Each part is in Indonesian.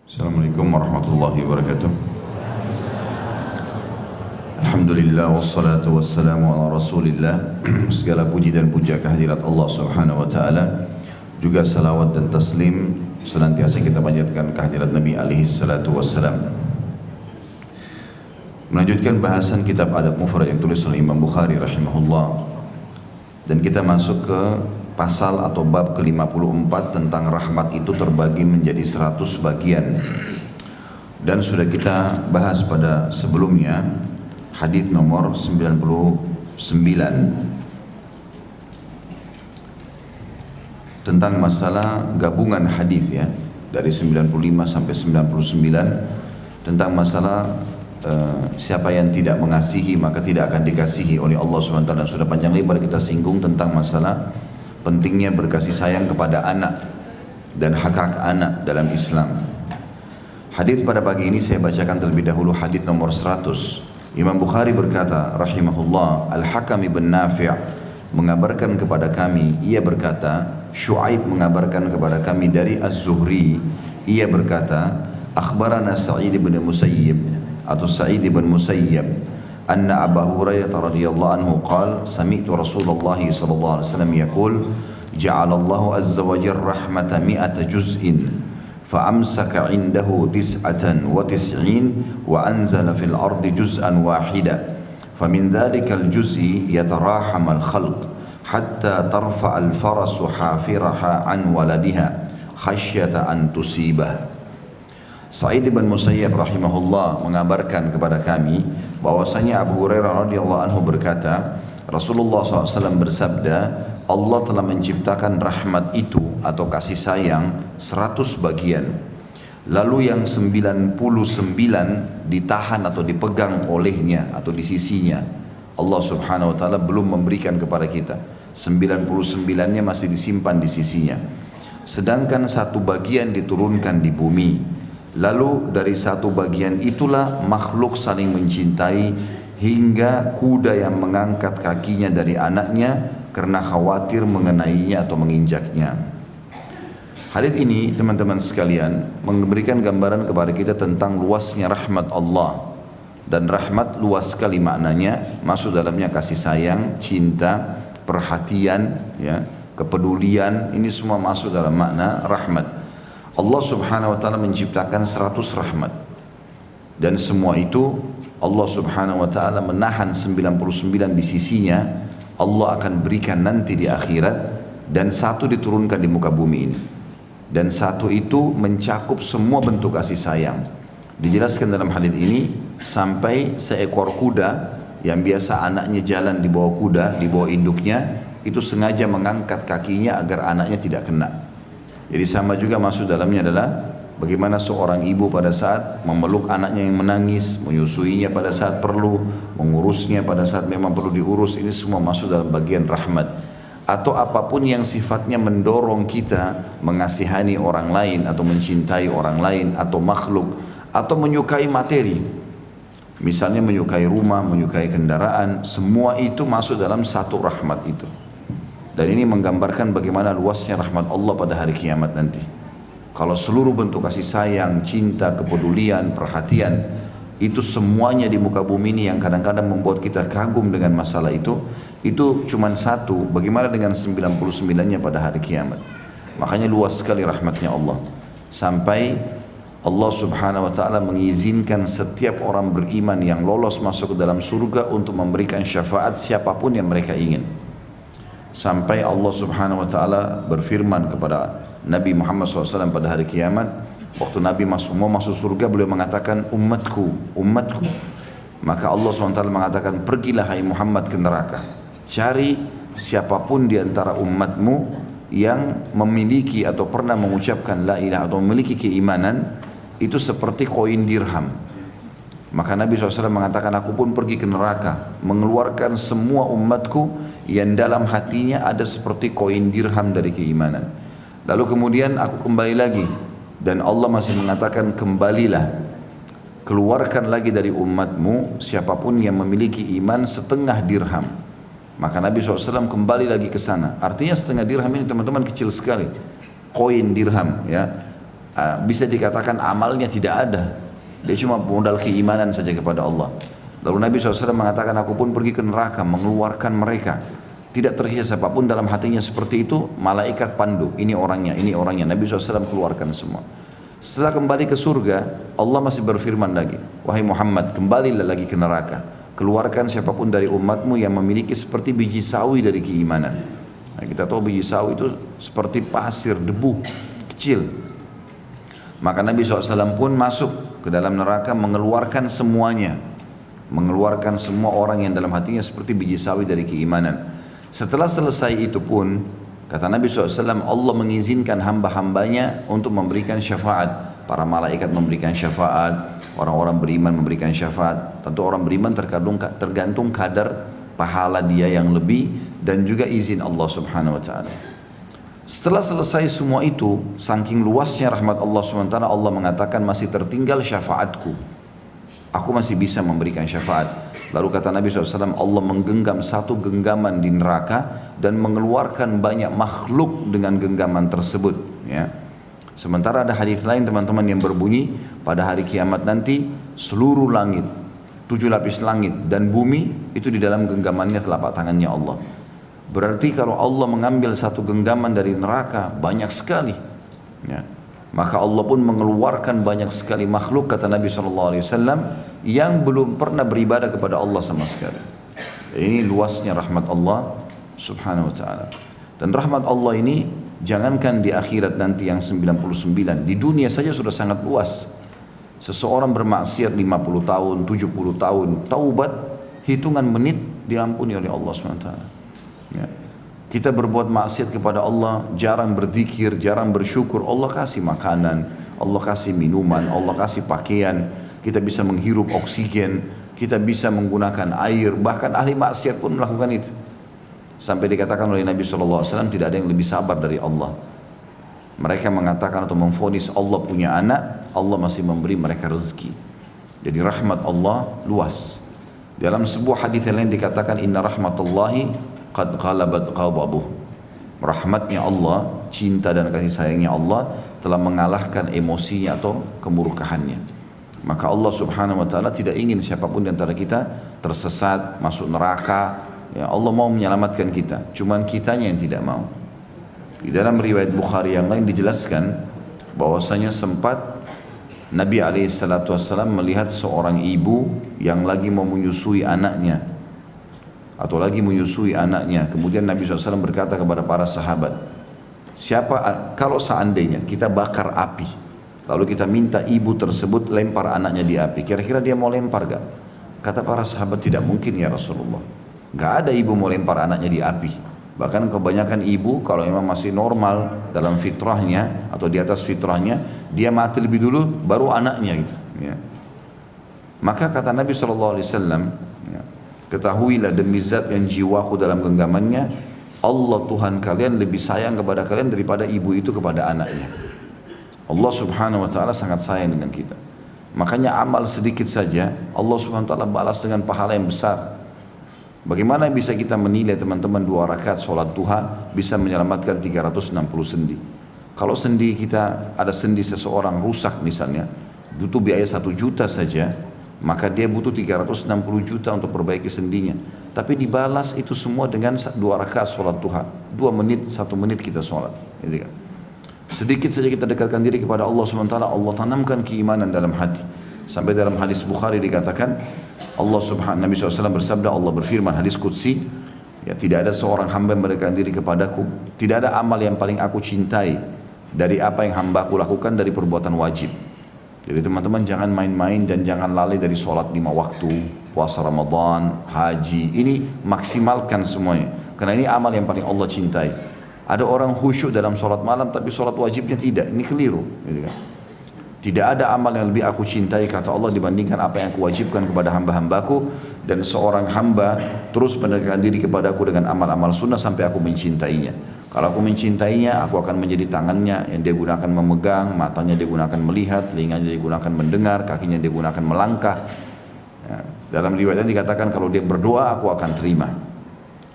Assalamualaikum warahmatullahi wabarakatuh. Alhamdulillah wassalatu wassalamu ala rasulillah. Segala puji dan puja kehadirat Allah subhanahu wa ta'ala. Juga salawat dan taslim senantiasa kita panjatkan kehadirat Nabi alaihi salatu wassalam. Melanjutkan bahasan kitab Adab Mufrad yang tulis oleh Imam Bukhari rahimahullah. Dan kita masuk ke pasal atau bab ke-54 tentang rahmat itu terbagi menjadi 100 bagian. Dan sudah kita bahas pada sebelumnya hadis nomor 99 tentang masalah gabungan hadis ya, dari 95 sampai 99 tentang masalah siapa yang tidak mengasihi maka tidak akan dikasihi oleh Allah SWT. Dan sudah panjang lebar kita singgung tentang masalah pentingnya berkasih sayang kepada anak dan hak-hak anak dalam Islam. Hadis pada pagi ini saya bacakan terlebih dahulu hadis nomor 100. Imam Bukhari berkata rahimahullah, Al-Hakam ibn Nafi' mengabarkan kepada kami, ia berkata, Syu'aib mengabarkan kepada kami dari Az-Zuhri, ia berkata, akhbarana Sa'id ibn Musayyib atau Sa'id ibn Musayyib anna Abu Hurairah radhiyallahu anhu qala sami'tu Rasulullah sallallahu alaihi wasallam yaqul ja'alallahu azza wa jalla rahmata mi'ata juz'in fa'amsaka 'indahu tis'atan wa tis'in wa anzala fil ardi juz'an wahida famin dhalikal juz'i yataraham al khalq hatta tarfa al farasu hafiraha an waladiha khasyata an tusibah. Sa'id bin Musayyib rahimahullah mengabarkan kepada kami bahwasanya Abu Hurairah radhiyallahu anhu berkata, Rasulullah SAW bersabda, Allah telah menciptakan rahmat itu atau kasih sayang 100 bagian. Lalu yang 99 ditahan atau dipegang olehnya atau di sisinya. Allah Subhanahu wa taala belum memberikan kepada kita. 99-nya masih disimpan di sisinya. Sedangkan satu bagian diturunkan di bumi. Lalu dari satu bagian itulah makhluk saling mencintai hingga kuda yang mengangkat kakinya dari anaknya karena khawatir mengenainya atau menginjaknya. Hadis ini teman-teman sekalian memberikan gambaran kepada kita tentang luasnya rahmat Allah. Dan rahmat luas sekali maknanya, masuk dalamnya kasih sayang, cinta, perhatian, ya, kepedulian, ini semua masuk dalam makna rahmat. Allah subhanahu wa ta'ala menciptakan 100 rahmat. Dan semua itu Allah subhanahu wa ta'ala menahan 99 di sisinya. Allah akan berikan nanti di akhirat. Dan satu diturunkan di muka bumi ini. Dan satu itu mencakup semua bentuk kasih sayang. Dijelaskan dalam hadis ini sampai seekor kuda yang biasa anaknya jalan di bawah kuda, di bawah induknya, itu sengaja mengangkat kakinya agar anaknya tidak kena. Jadi sama juga masuk dalamnya adalah bagaimana seorang ibu pada saat memeluk anaknya yang menangis, menyusuinya pada saat perlu, mengurusnya pada saat memang perlu diurus. Ini semua masuk dalam bagian rahmat. Atau apapun yang sifatnya mendorong kita mengasihani orang lain atau mencintai orang lain atau makhluk atau menyukai materi. Misalnya menyukai rumah, menyukai kendaraan, semua itu masuk dalam satu rahmat itu. Dan ini menggambarkan bagaimana luasnya rahmat Allah pada hari kiamat nanti. Kalau seluruh bentuk kasih sayang, cinta, kepedulian, perhatian, itu semuanya di muka bumi ini yang kadang-kadang membuat kita kagum dengan masalah itu cuma satu, bagaimana dengan 99-nya pada hari kiamat. Makanya luas sekali rahmatnya Allah. Sampai Allah subhanahu wa ta'ala mengizinkan setiap orang beriman yang lolos masuk ke dalam surga untuk memberikan syafaat siapapun yang mereka ingin. Sampai Allah subhanahu wa ta'ala berfirman kepada Nabi Muhammad SAW pada hari kiamat, waktu Nabi mau masuk surga, beliau mengatakan umatku, umatku. Maka Allah SWT mengatakan, pergilah hai Muhammad ke neraka, cari siapapun di antara umatmu yang memiliki atau pernah mengucapkan la ilaha atau memiliki keimanan itu seperti koin dirham. Maka Nabi SAW mengatakan, aku pun pergi ke neraka, mengeluarkan semua umatku yang dalam hatinya ada seperti koin dirham dari keimanan. Lalu kemudian aku kembali lagi, dan Allah masih mengatakan, kembalilah, keluarkan lagi dari umatmu siapapun yang memiliki iman setengah dirham. Maka Nabi SAW kembali lagi ke sana. Artinya setengah dirham ini teman-teman kecil sekali, koin dirham, ya. bisa dikatakan amalnya tidak ada. Dia cuma modal keimanan saja kepada Allah. Lalu Nabi SAW mengatakan, aku pun pergi ke neraka mengeluarkan mereka. Tidak tersisa siapapun dalam hatinya seperti itu, malaikat pandu, ini orangnya, ini orangnya. Nabi SAW keluarkan semua. Setelah kembali ke surga, Allah masih berfirman lagi, wahai Muhammad, kembalilah lagi ke neraka. Keluarkan siapapun dari umatmu yang memiliki seperti biji sawi dari keimanan. Nah, kita tahu biji sawi itu seperti pasir, debu, kecil. Maka Nabi SAW pun masuk ke dalam neraka mengeluarkan semuanya. Mengeluarkan semua orang yang dalam hatinya seperti biji sawi dari keimanan. Setelah selesai itu pun, kata Nabi SAW, Allah mengizinkan hamba-hambanya untuk memberikan syafaat. Para malaikat memberikan syafaat, orang-orang beriman memberikan syafaat. Tentu orang beriman tergantung kadar pahala dia yang lebih dan juga izin Allah Subhanahu Wa Taala. Setelah selesai semua itu, saking luasnya rahmat Allah Subhanahu Wa Taala, Allah mengatakan masih tertinggal syafaatku. Aku masih bisa memberikan syafaat. Lalu kata Nabi SAW, Allah menggenggam satu genggaman di neraka dan mengeluarkan banyak makhluk dengan genggaman tersebut. Ya. Sementara ada hadis lain teman-teman yang berbunyi, pada hari kiamat nanti seluruh langit, 7 lapis langit dan bumi itu di dalam genggamannya telapak tangannya Allah. Berarti kalau Allah mengambil satu genggaman dari neraka banyak sekali. Ya. Maka Allah pun mengeluarkan banyak sekali makhluk, kata Nabi SAW, yang belum pernah beribadah kepada Allah sama sekali. Ini luasnya rahmat Allah Subhanahu Wa Taala. Dan rahmat Allah ini jangankan di akhirat nanti yang 99, di dunia saja sudah sangat luas. Seseorang bermaksiat 50 tahun, 70 tahun, taubat, hitungan menit diampuni oleh Allah Subhanahu Wa Taala. Ya. Kita berbuat maksiat kepada Allah, jarang berzikir, jarang bersyukur, Allah kasih makanan, Allah kasih minuman, Allah kasih pakaian, kita bisa menghirup oksigen, kita bisa menggunakan air, bahkan ahli maksiat pun melakukan itu. Sampai dikatakan oleh Nabi SAW, tidak ada yang lebih sabar dari Allah. Mereka mengatakan atau memvonis Allah punya anak, Allah masih memberi mereka rezeki. Jadi rahmat Allah luas. Dalam sebuah hadis yang lain dikatakan, inna rahmatullahi qad qalabat ghadabuh. Rahmatnya Allah, cinta dan kasih sayangnya Allah telah mengalahkan emosinya atau kemurkahannya. Maka Allah Subhanahu Wa Taala tidak ingin siapapun di antara kita tersesat, masuk neraka. Ya, Allah mau menyelamatkan kita, cuman kitanya yang tidak mau. Di dalam riwayat Bukhari yang lain dijelaskan bahwasanya sempat Nabi SAW melihat seorang ibu yang lagi mau menyusui anaknya atau lagi menyusui anaknya. Kemudian Nabi SAW berkata kepada para sahabat, kalau seandainya kita bakar api, lalu kita minta ibu tersebut lempar anaknya di api, kira-kira dia mau lempar gak? Kata para sahabat, tidak mungkin ya Rasulullah. Gak ada ibu mau lempar anaknya di api. Bahkan kebanyakan ibu kalau memang masih normal dalam fitrahnya atau di atas fitrahnya, dia mati lebih dulu baru anaknya gitu. Ya. Maka kata Nabi SAW, ya, ketahuilah demi zat yang jiwaku dalam genggamannya, Allah Tuhan kalian lebih sayang kepada kalian daripada ibu itu kepada anaknya. Allah Subhanahu Wa Taala sangat sayang dengan kita. Makanya amal sedikit saja Allah Subhanahu Wa Taala balas dengan pahala yang besar. Bagaimana bisa kita menilai teman-teman 2 rakaat sholat duha bisa menyelamatkan 360 sendi? Kalau sendi kita, ada sendi seseorang rusak misalnya, butuh biaya 1 juta saja, maka dia butuh 360 juta untuk perbaiki sendinya. Tapi dibalas itu semua dengan 2 rakaat sholat duha, 2 menit, 1 menit kita sholat. Gitu kan? Sedikit saja kita dekatkan diri kepada Allah SWT, Allah tanamkan keimanan dalam hati. Sampai dalam hadis Bukhari dikatakan, Nabi SAW bersabda, Allah berfirman, hadis Qudsi, ya, tidak ada seorang hamba yang mendekatkan diri kepadaku, tidak ada amal yang paling aku cintai dari apa yang hamba aku lakukan dari perbuatan wajib. Jadi teman-teman jangan main-main dan jangan lalai dari sholat 5 waktu, puasa Ramadan, haji, ini maksimalkan semuanya. Karena ini amal yang paling Allah cintai. Ada orang khusyuk dalam sholat malam tapi sholat wajibnya tidak, ini keliru. Gitu kan? Tidak ada amal yang lebih aku cintai kata Allah dibandingkan apa yang aku wajibkan kepada hamba-hambaku, dan seorang hamba terus mendekatkan diri kepadaku dengan amal-amal sunnah sampai aku mencintainya. Kalau aku mencintainya, aku akan menjadi tangannya yang dia gunakan memegang, matanya dia gunakan melihat, telinganya dia gunakan mendengar, kakinya dia gunakan melangkah. Ya, dalam riwayatnya dikatakan kalau dia berdoa aku akan terima.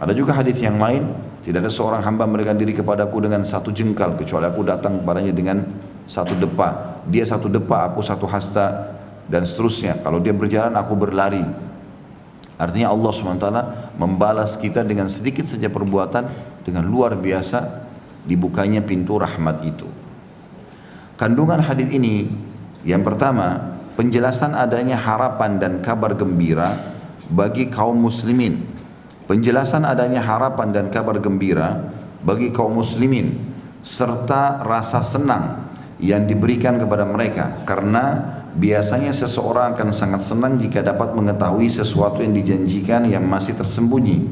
Ada juga hadis yang lain, tidak ada seorang hamba mendekatkan diri kepadaku dengan 1 jengkal kecuali aku datang kepadanya dengan satu depa, dia satu depa, aku satu hasta, dan seterusnya. Kalau dia berjalan, aku berlari. Artinya Allah SWT membalas kita dengan sedikit saja perbuatan, dengan luar biasa dibukanya pintu rahmat itu. Kandungan hadis ini, yang pertama, penjelasan adanya harapan dan kabar gembira bagi kaum muslimin. Penjelasan adanya harapan dan kabar gembira bagi kaum muslimin serta rasa senang yang diberikan kepada mereka, karena biasanya seseorang akan sangat senang jika dapat mengetahui sesuatu yang dijanjikan yang masih tersembunyi.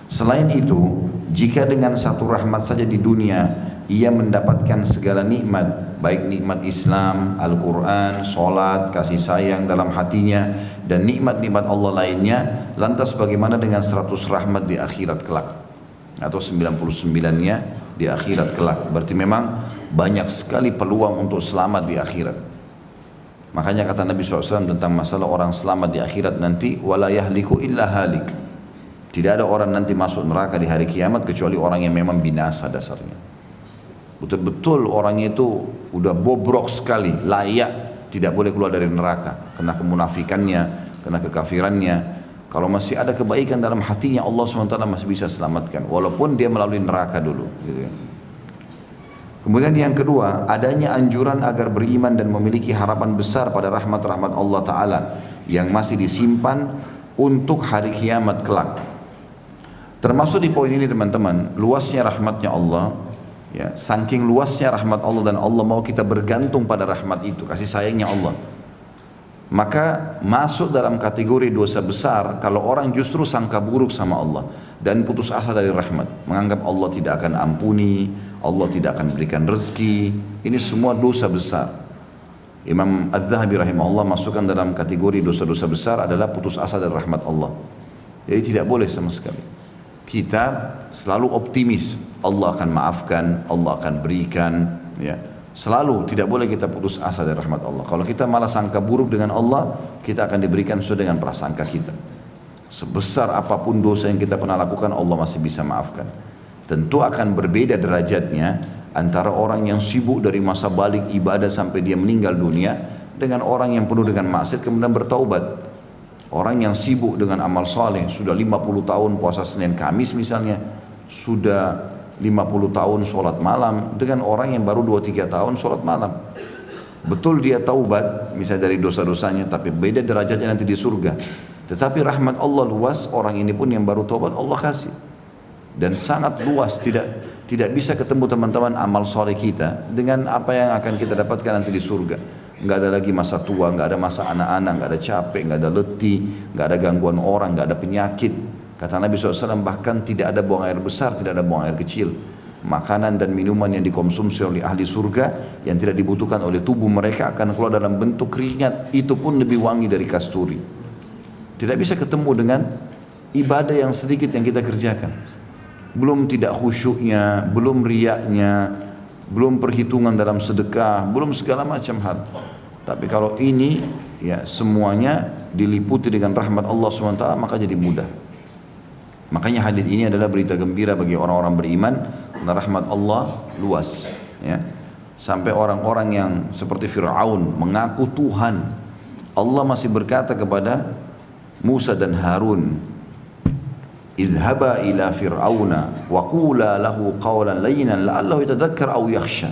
Selain itu, jika dengan satu rahmat saja di dunia ia mendapatkan segala nikmat, baik nikmat Islam, Al-Quran, solat, kasih sayang dalam hatinya, dan nikmat-nikmat Allah lainnya, lantas bagaimana dengan 100 rahmat di akhirat kelak, atau 99-nya di akhirat kelak? Berarti memang banyak sekali peluang untuk selamat di akhirat. Makanya kata Nabi SAW tentang masalah orang selamat di akhirat nanti, wala yahliku illa halik. Tidak ada orang nanti masuk neraka di hari kiamat kecuali orang yang memang binasa dasarnya. Betul-betul orangnya itu udah bobrok sekali, layak tidak boleh keluar dari neraka karena kemunafikannya, karena kekafirannya. Kalau masih ada kebaikan dalam hatinya, Allah SWT masih bisa selamatkan walaupun dia melalui neraka dulu gitu ya. Kemudian yang kedua, adanya anjuran agar beriman dan memiliki harapan besar pada rahmat-rahmat Allah Ta'ala yang masih disimpan untuk hari kiamat kelak. Termasuk di poin ini teman-teman, luasnya rahmatnya Allah, ya, saking luasnya rahmat Allah dan Allah mau kita bergantung pada rahmat itu, kasih sayangnya Allah, maka masuk dalam kategori dosa besar kalau orang justru sangka buruk sama Allah dan putus asa dari rahmat, menganggap Allah tidak akan ampuni, Allah tidak akan berikan rezeki. Ini semua dosa besar. Imam Az-Zahabi rahimahullah masukkan dalam kategori dosa-dosa besar adalah putus asa dari rahmat Allah. Jadi tidak boleh sama sekali. Kita selalu optimis, Allah akan maafkan, Allah akan berikan, ya. Selalu tidak boleh kita putus asa dari rahmat Allah. Kalau kita malah sangka buruk dengan Allah, kita akan diberikan sesuai dengan prasangka kita. Sebesar apapun dosa yang kita pernah lakukan, Allah masih bisa maafkan. Tentu akan berbeda derajatnya antara orang yang sibuk dari masa balik ibadah sampai dia meninggal dunia dengan orang yang penuh dengan maksiat kemudian bertaubat. Orang yang sibuk dengan amal saleh sudah 50 tahun puasa Senin Kamis misalnya, sudah 50 tahun sholat malam, dengan orang yang baru 2-3 tahun sholat malam. Betul dia taubat misalnya dari dosa-dosanya, tapi beda derajatnya nanti di surga. Tetapi rahmat Allah luas, orang ini pun yang baru taubat Allah kasih. Dan sangat luas, tidak bisa ketemu teman-teman amal soleh kita dengan apa yang akan kita dapatkan nanti di surga. Nggak ada lagi masa tua, nggak ada masa anak-anak, nggak ada capek, nggak ada letih, nggak ada gangguan orang, nggak ada penyakit. Kata Nabi SAW, bahkan tidak ada buang air besar, tidak ada buang air kecil. Makanan dan minuman yang dikonsumsi oleh ahli surga yang tidak dibutuhkan oleh tubuh mereka akan keluar dalam bentuk keringat, itu pun lebih wangi dari kasturi. Tidak bisa ketemu dengan ibadah yang sedikit yang kita kerjakan. Belum tidak khusyuknya, belum riyaknya, belum perhitungan dalam sedekah, belum segala macam hal. Tapi kalau ini ya semuanya diliputi dengan rahmat Allah SWT, maka jadi mudah. Makanya hadis ini adalah berita gembira bagi orang-orang beriman karena rahmat Allah luas, ya. Sampai orang-orang yang seperti Fir'aun mengaku Tuhan, Allah masih berkata kepada Musa dan Harun, idhaba ila fir'auna wa qula lahu qawlan layyinan la'allahu yatadhakkar aw yakhsha.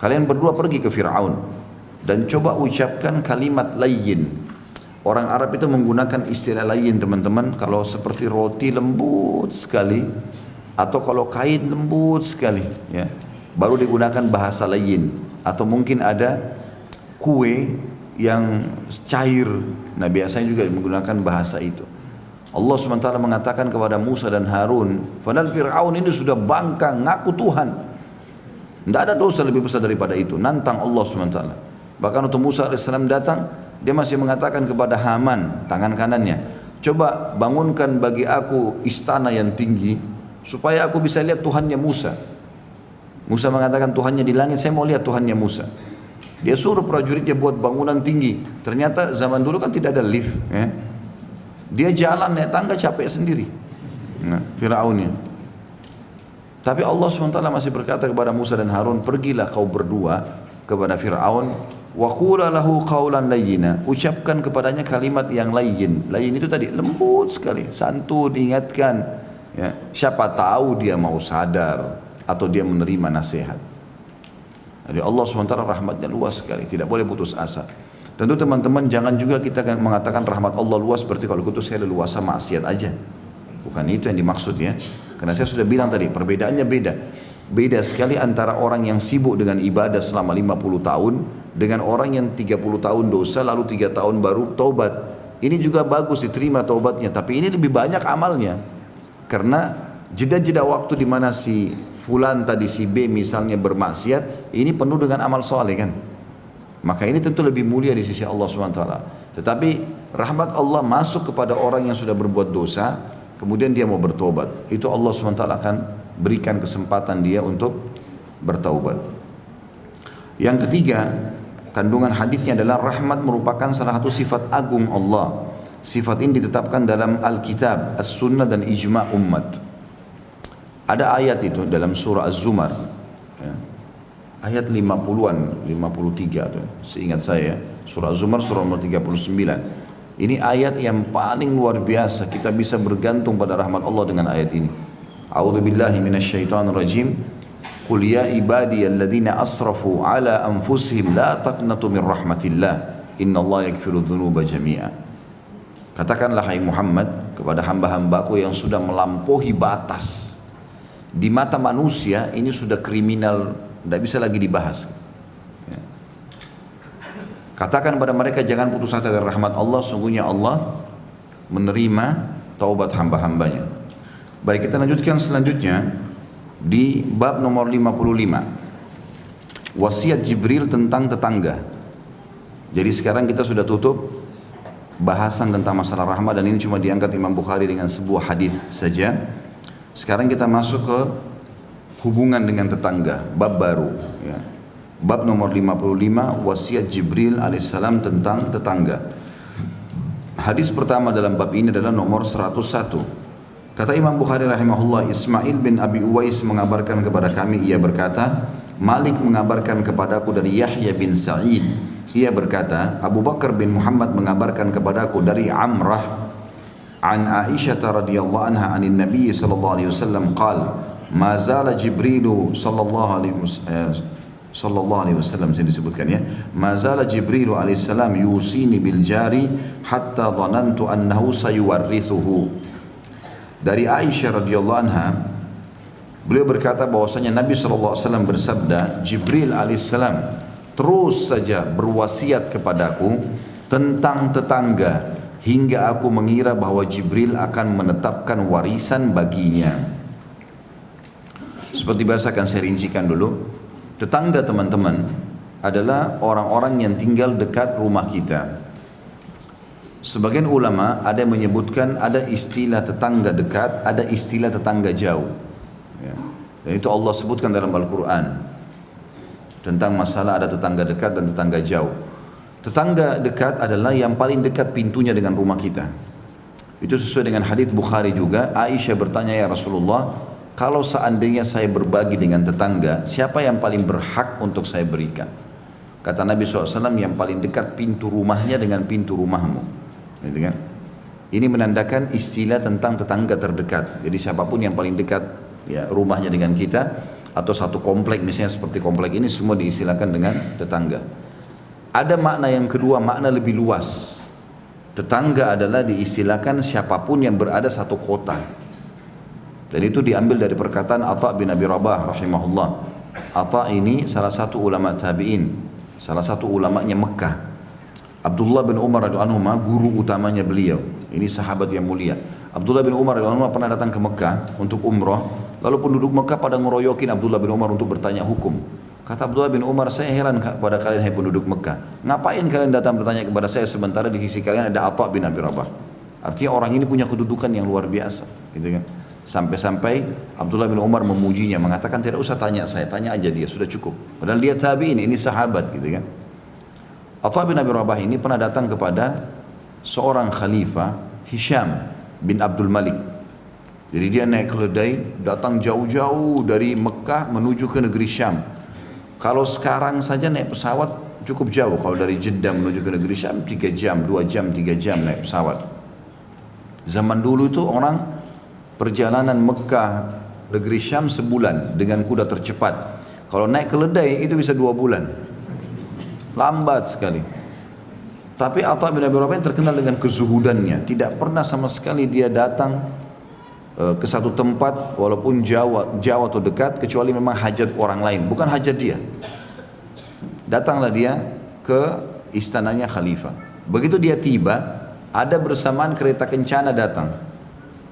Kalian berdua pergi ke Fir'aun dan coba ucapkan kalimat layyin. Orang Arab itu menggunakan istilah layyin teman-teman, kalau seperti roti lembut sekali atau kalau kain lembut sekali, ya, baru digunakan bahasa layyin. Atau mungkin ada kue yang cair, nah biasanya juga menggunakan bahasa itu. Allah SWT mengatakan kepada Musa dan Harun, padahal Fir'aun ini sudah bangka, ngaku Tuhan. Tidak ada dosa lebih besar daripada itu, nantang Allah SWT. Bahkan waktu Musa AS datang, dia masih mengatakan kepada Haman, tangan kanannya, coba bangunkan bagi aku istana yang tinggi, supaya aku bisa lihat Tuhannya Musa. Musa mengatakan Tuhannya di langit, saya mau lihat Tuhannya Musa. Dia suruh prajuritnya buat bangunan tinggi. Ternyata zaman dulu kan tidak ada lift, ya. Dia jalan naik tangga capek sendiri, nah, Fir'aunnya. Tapi Allah SWT masih berkata kepada Musa dan Harun, pergilah kau berdua kepada Fir'aun, wa qula lahu qawlan layyina, ucapkan kepadanya kalimat yang layyin. Layyin itu tadi lembut sekali, santun, ingatkan. Ya, siapa tahu dia mau sadar atau dia menerima nasihat. Jadi Allah SWT rahmatnya luas sekali, tidak boleh putus asa. Tentu teman-teman jangan juga kita mengatakan rahmat Allah luas berarti kalau gitu saya leluasa maksiat aja. Bukan itu yang dimaksud ya. Karena saya sudah bilang tadi perbedaannya beda. Beda sekali antara orang yang sibuk dengan ibadah selama 50 tahun dengan orang yang 30 tahun dosa lalu 3 tahun baru taubat. Ini juga bagus diterima taubatnya, tapi ini lebih banyak amalnya. Karena jeda-jeda waktu di mana si fulan tadi si B misalnya bermaksiat, ini penuh dengan amal soleh kan. Maka ini tentu lebih mulia di sisi Allah SWT. Tetapi rahmat Allah masuk kepada orang yang sudah berbuat dosa, kemudian dia mau bertobat. Itu Allah SWT akan berikan kesempatan dia untuk bertaubat. Yang ketiga, kandungan hadisnya adalah rahmat merupakan salah satu sifat agung Allah. Sifat ini ditetapkan dalam Alkitab, As-Sunnah dan Ijma' umat. Ada ayat itu dalam surah Az-Zumar ya. Ayat 50-an, 53 tuh, seingat saya surah Az-Zumar surah nomor 39. Ini ayat yang paling luar biasa, kita bisa bergantung pada rahmat Allah dengan ayat ini. A'udzu billahi minasyaitonir rajim. Qul ya ibadiyalladzina asrafu ala anfusihim la taqnatu min rahmatillah innallaha yaghfiru dzunuba jami'a. Katakanlah hai Muhammad kepada hamba-hambaku yang sudah melampaui batas. Di mata manusia ini sudah kriminal, tidak bisa lagi dibahas. Ya. Katakan pada mereka jangan putus asa dari rahmat Allah, sungguhnya Allah menerima taubat hamba-hambanya. Baik, kita lanjutkan selanjutnya di bab nomor 55. Wasiat Jibril tentang tetangga. Jadi sekarang kita sudah tutup bahasan tentang masalah rahmat dan ini cuma diangkat Imam Bukhari dengan sebuah hadis saja. Sekarang kita masuk ke hubungan dengan tetangga, bab baru ya. Bab nomor 55, wasiat Jibril alaihissalam tentang tetangga. Hadis pertama dalam bab ini adalah nomor 101. Kata Imam Bukhari rahimahullah, Ismail bin Abi Uwais mengabarkan kepada kami, ia berkata, Malik mengabarkan kepadaku dari Yahya bin Sa'id. Ia berkata, Abu Bakar bin Muhammad mengabarkan kepadaku dari Amrah an Aisyah radhiyallahu anha anin Nabi sallallahu alaihi wasallam qala ma zala Jibril sallallahu alaihi wasallam saya disebutkan ya, ma zala Jibril alaihi salam yusini bil jari hatta dhanantu annahu sayuwarrithuhu. Dari Aisyah radhiyallahu anha, beliau berkata bahwasanya Nabi sallallahu alaihi wasallam bersabda, Jibril alaihi salam terus saja berwasiat kepadaku tentang tetangga hingga aku mengira bahwa Jibril akan menetapkan warisan baginya. Seperti biasa akan saya rincikan dulu. Tetangga teman-teman adalah orang-orang yang tinggal dekat rumah kita. Sebagian ulama ada yang menyebutkan ada istilah tetangga dekat, ada istilah tetangga jauh ya. Dan itu Allah sebutkan dalam Al-Quran tentang masalah ada tetangga dekat dan tetangga jauh. Tetangga dekat adalah yang paling dekat pintunya dengan rumah kita. Itu sesuai dengan hadits Bukhari juga. Aisyah bertanya, ya Rasulullah, kalau seandainya saya berbagi dengan tetangga, siapa yang paling berhak untuk saya berikan? Kata Nabi SAW, yang paling dekat pintu rumahnya dengan pintu rumahmu. Gitu kan? Ini menandakan istilah tentang tetangga terdekat. Jadi siapapun yang paling dekat ya rumahnya dengan kita, atau satu komplek misalnya seperti komplek ini, semua diistilahkan dengan tetangga. Ada makna yang kedua, makna lebih luas. Tetangga adalah diistilahkan siapapun yang berada satu kota. Dan itu diambil dari perkataan Atha bin Abi Rabah rahimahullah. Atha ini salah satu ulama tabi'in, salah satu ulamanya Mekah. Abdullah bin Umar radhiyallahu anhu guru utamanya beliau. Ini sahabat yang mulia. Abdullah bin Umar radhiyallahu anhu pernah datang ke Mekah untuk umrah. Lalu penduduk Mekah pada ngeroyokin Abdullah bin Umar untuk bertanya hukum. Kata Abdullah bin Umar, saya heran kepada kalian hai penduduk Mekah. Ngapain kalian datang bertanya kepada saya sementara di sisi kalian ada Atha bin Abi Rabah. Artinya orang ini punya kedudukan yang luar biasa, gitu kan? Sampai-sampai Abdullah bin Umar memujinya, mengatakan tidak usah tanya saya, tanya aja dia, sudah cukup. Padahal dia tabi'in, ini sahabat, gitu kan? Atha bin Abi Rabah ini pernah datang kepada seorang khalifah, Hisham bin Abdul Malik. Jadi dia naik keledai, datang jauh-jauh dari Mekah menuju ke negeri Syam. Kalau sekarang saja naik pesawat cukup jauh. Kalau dari Jeddah menuju ke negeri Syam 3 jam, 2 jam, 3 jam naik pesawat. Zaman dulu itu orang perjalanan Mekah negeri Syam sebulan dengan kuda tercepat. Kalau naik keledai itu bisa 2 bulan. Lambat sekali. Tapi Atha bin Abi Rabah terkenal dengan kezuhudannya. Tidak pernah sama sekali dia datang ke satu tempat walaupun jauh atau dekat kecuali memang hajat orang lain, bukan hajat dia. Datanglah dia ke istananya khalifah. Begitu dia tiba, ada bersamaan kereta kencana datang.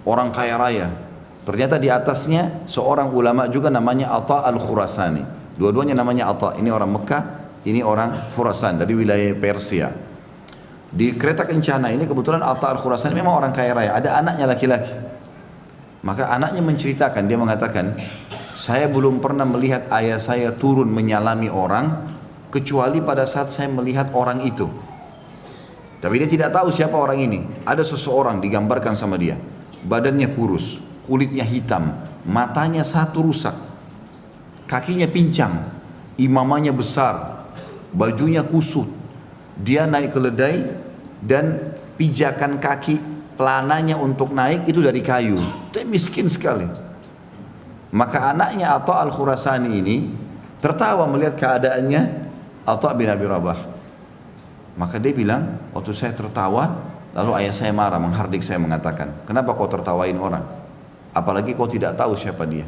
Orang kaya raya. Ternyata di atasnya seorang ulama juga namanya Atha al-Khurasani. Dua-duanya namanya Atha. Ini orang Mekah, ini orang Khurasan dari wilayah Persia. Di kereta kencana ini kebetulan Atha al-Khurasani memang orang kaya raya. Ada anaknya laki-laki. Maka anaknya menceritakan, dia mengatakan, saya belum pernah melihat ayah saya turun menyalami orang kecuali pada saat saya melihat orang itu. Tapi dia tidak tahu siapa orang ini. Ada seseorang digambarkan sama dia. Badannya kurus, kulitnya hitam, matanya satu rusak, kakinya pincang, imamanya besar, bajunya kusut. Dia naik keledai dan pijakan kaki pelananya untuk naik itu dari kayu. Dia miskin sekali. Maka anaknya Atha al-Khurasani ini tertawa melihat keadaannya Atha bin Abi Rabah. Maka dia bilang, waktu saya tertawa, lalu ayah saya marah, menghardik saya mengatakan, kenapa kau tertawain orang? Apalagi kau tidak tahu siapa dia.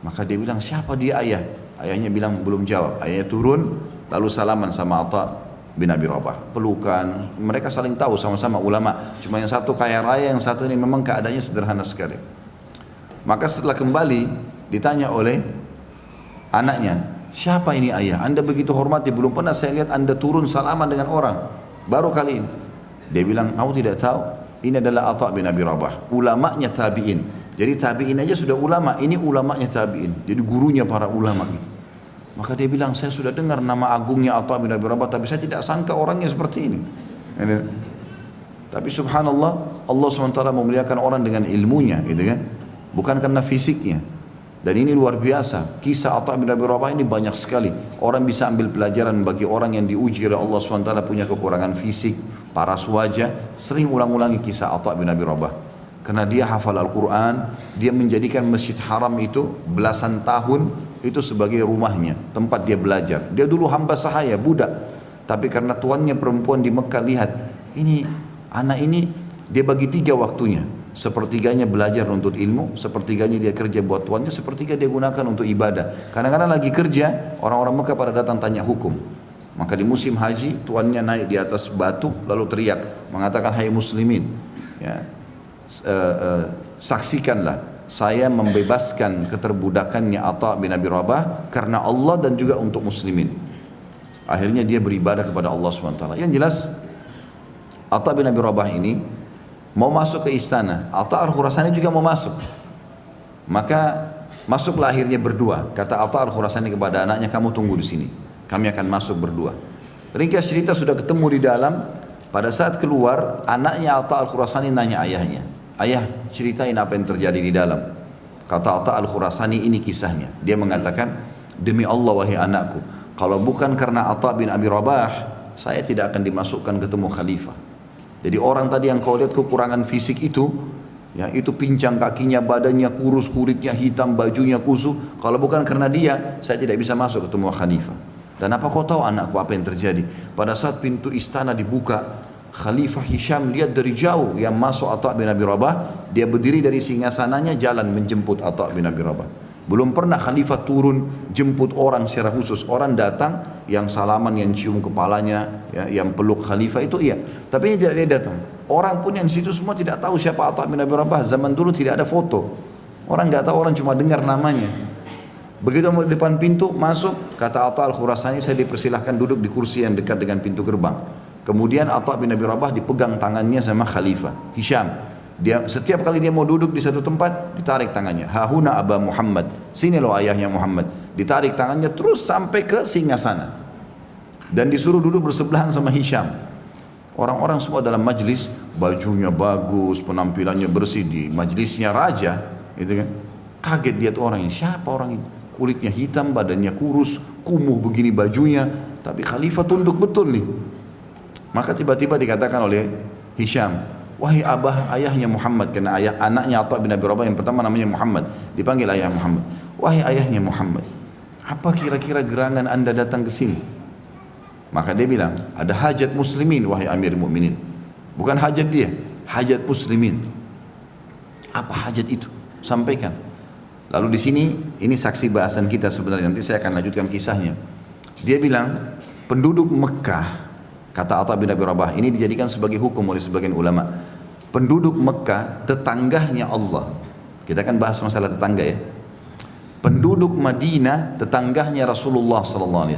Maka dia bilang, siapa dia ayah? Ayahnya bilang belum jawab. Ayahnya turun, lalu salaman sama Atha bin Abi Rabah, pelukan, mereka saling tahu sama-sama ulama, cuma yang satu kaya raya, yang satu ini memang keadaannya sederhana sekali. Maka setelah kembali ditanya oleh anaknya, siapa ini ayah? Anda begitu hormati, belum pernah saya lihat Anda turun salaman dengan orang, baru kali ini. Dia bilang, kamu tidak tahu, ini adalah Atha bin Abi Rabah, ulamanya tabi'in. Jadi tabi'in aja sudah ulama, ini ulamanya tabi'in, jadi gurunya para ulama gitu. Maka dia bilang, saya sudah dengar nama agungnya Atha bin Abi Rabah, tapi saya tidak sangka orangnya seperti ini. Tapi subhanallah, Allah SWT memuliakan orang dengan ilmunya, gitu kan? Bukan karena fisiknya. Dan ini luar biasa. Kisah Atha bin Abi Rabah ini banyak sekali. Orang bisa ambil pelajaran bagi orang yang diuji oleh Allah SWT punya kekurangan fisik, paras wajah, sering ulang-ulangi kisah Atha bin Abi Rabah. Karena dia hafal Al-Quran, dia menjadikan Masjid Haram itu belasan tahun itu sebagai rumahnya, tempat dia belajar. Dia dulu hamba sahaya, budak. Tapi karena tuannya perempuan di Mekah lihat, ini anak ini dia bagi 3 waktunya. Sepertiganya belajar untuk ilmu, sepertiganya dia kerja buat tuannya, sepertiga dia gunakan untuk ibadah. Kadang-kadang lagi kerja, orang-orang Mekah pada datang tanya hukum. Maka di musim haji, tuannya naik di atas batu lalu teriak, mengatakan, hai muslimin, ya, saksikanlah saya membebaskan keterbudakannya Atha bin Abi Rabah karena Allah dan juga untuk muslimin. Akhirnya dia beribadah kepada Allah SWT. Yang jelas Atha bin Abi Rabah ini mau masuk ke istana. Atha al-Khurasani juga mau masuk. Maka masuklah akhirnya berdua. Kata Atha al-Khurasani kepada anaknya, kamu tunggu di sini, kami akan masuk berdua. Ringkas cerita, sudah ketemu di dalam. Pada saat keluar, anaknya Atha al-Khurasani nanya ayahnya, ayah, ceritain apa yang terjadi di dalam. Kata Atha al-Khurasani, ini kisahnya. Dia mengatakan, demi Allah wahai anakku, kalau bukan karena Atha bin Abi Rabah, saya tidak akan dimasukkan ketemu khalifah. Jadi orang tadi yang kau lihat kekurangan fisik itu, ya, itu pincang kakinya, badannya kurus, kulitnya hitam, bajunya kusut. Kalau bukan karena dia, saya tidak bisa masuk ketemu khalifah. Dan apa kau tahu anakku apa yang terjadi? Pada saat pintu istana dibuka, Khalifah Hisham lihat dari jauh yang masuk Atha bin Abi Rabah. Dia berdiri dari singgasananya, jalan menjemput Atha bin Abi Rabah. Belum pernah Khalifah turun jemput orang secara khusus. Orang datang, yang salaman, yang cium kepalanya, ya, yang peluk Khalifah itu iya. Tapi dia tidak datang. Orang pun yang di situ semua tidak tahu siapa Atha bin Abi Rabah. Zaman dulu tidak ada foto. Orang nggak tahu, orang cuma dengar namanya. Begitu mau di depan pintu masuk, kata Atha al-Khurasani, saya dipersilahkan duduk di kursi yang dekat dengan pintu gerbang. Kemudian Atha bin Abi Rabah dipegang tangannya sama Khalifah Hisham. Dia setiap kali dia mau duduk di satu tempat, ditarik tangannya. Hahuna Aba Muhammad, sini lo ayahnya Muhammad. Ditarik tangannya terus sampai ke singgasana. Dan disuruh duduk bersebelahan sama Hisham. Orang-orang semua dalam majlis, bajunya bagus, penampilannya bersih, di majlisnya raja, gitu kan. Kaget dia tuh orang ini, siapa orang ini? Kulitnya hitam, badannya kurus, kumuh begini bajunya, tapi khalifah tunduk betul nih. Maka tiba-tiba dikatakan oleh Hisham, wahai ayahnya Muhammad, karena anaknya Atha bin Abi Rabah yang pertama namanya Muhammad, dipanggil ayah Muhammad. Wahai ayahnya Muhammad, apa kira-kira gerangan anda datang ke sini? Maka dia bilang, ada hajat muslimin wahai Amir Mukminin. Bukan hajat dia, hajat muslimin. Apa hajat itu? Sampaikan. Lalu di sini, ini saksi bahasan kita sebenarnya, nanti saya akan lanjutkan kisahnya. Dia bilang, penduduk Mekah, kata Atha bin Abi Rabah, ini dijadikan sebagai hukum oleh sebagian ulama. Penduduk Mekah, tetangganya Allah. Kita akan bahas masalah tetangga ya. Penduduk Madinah, tetangganya Rasulullah SAW.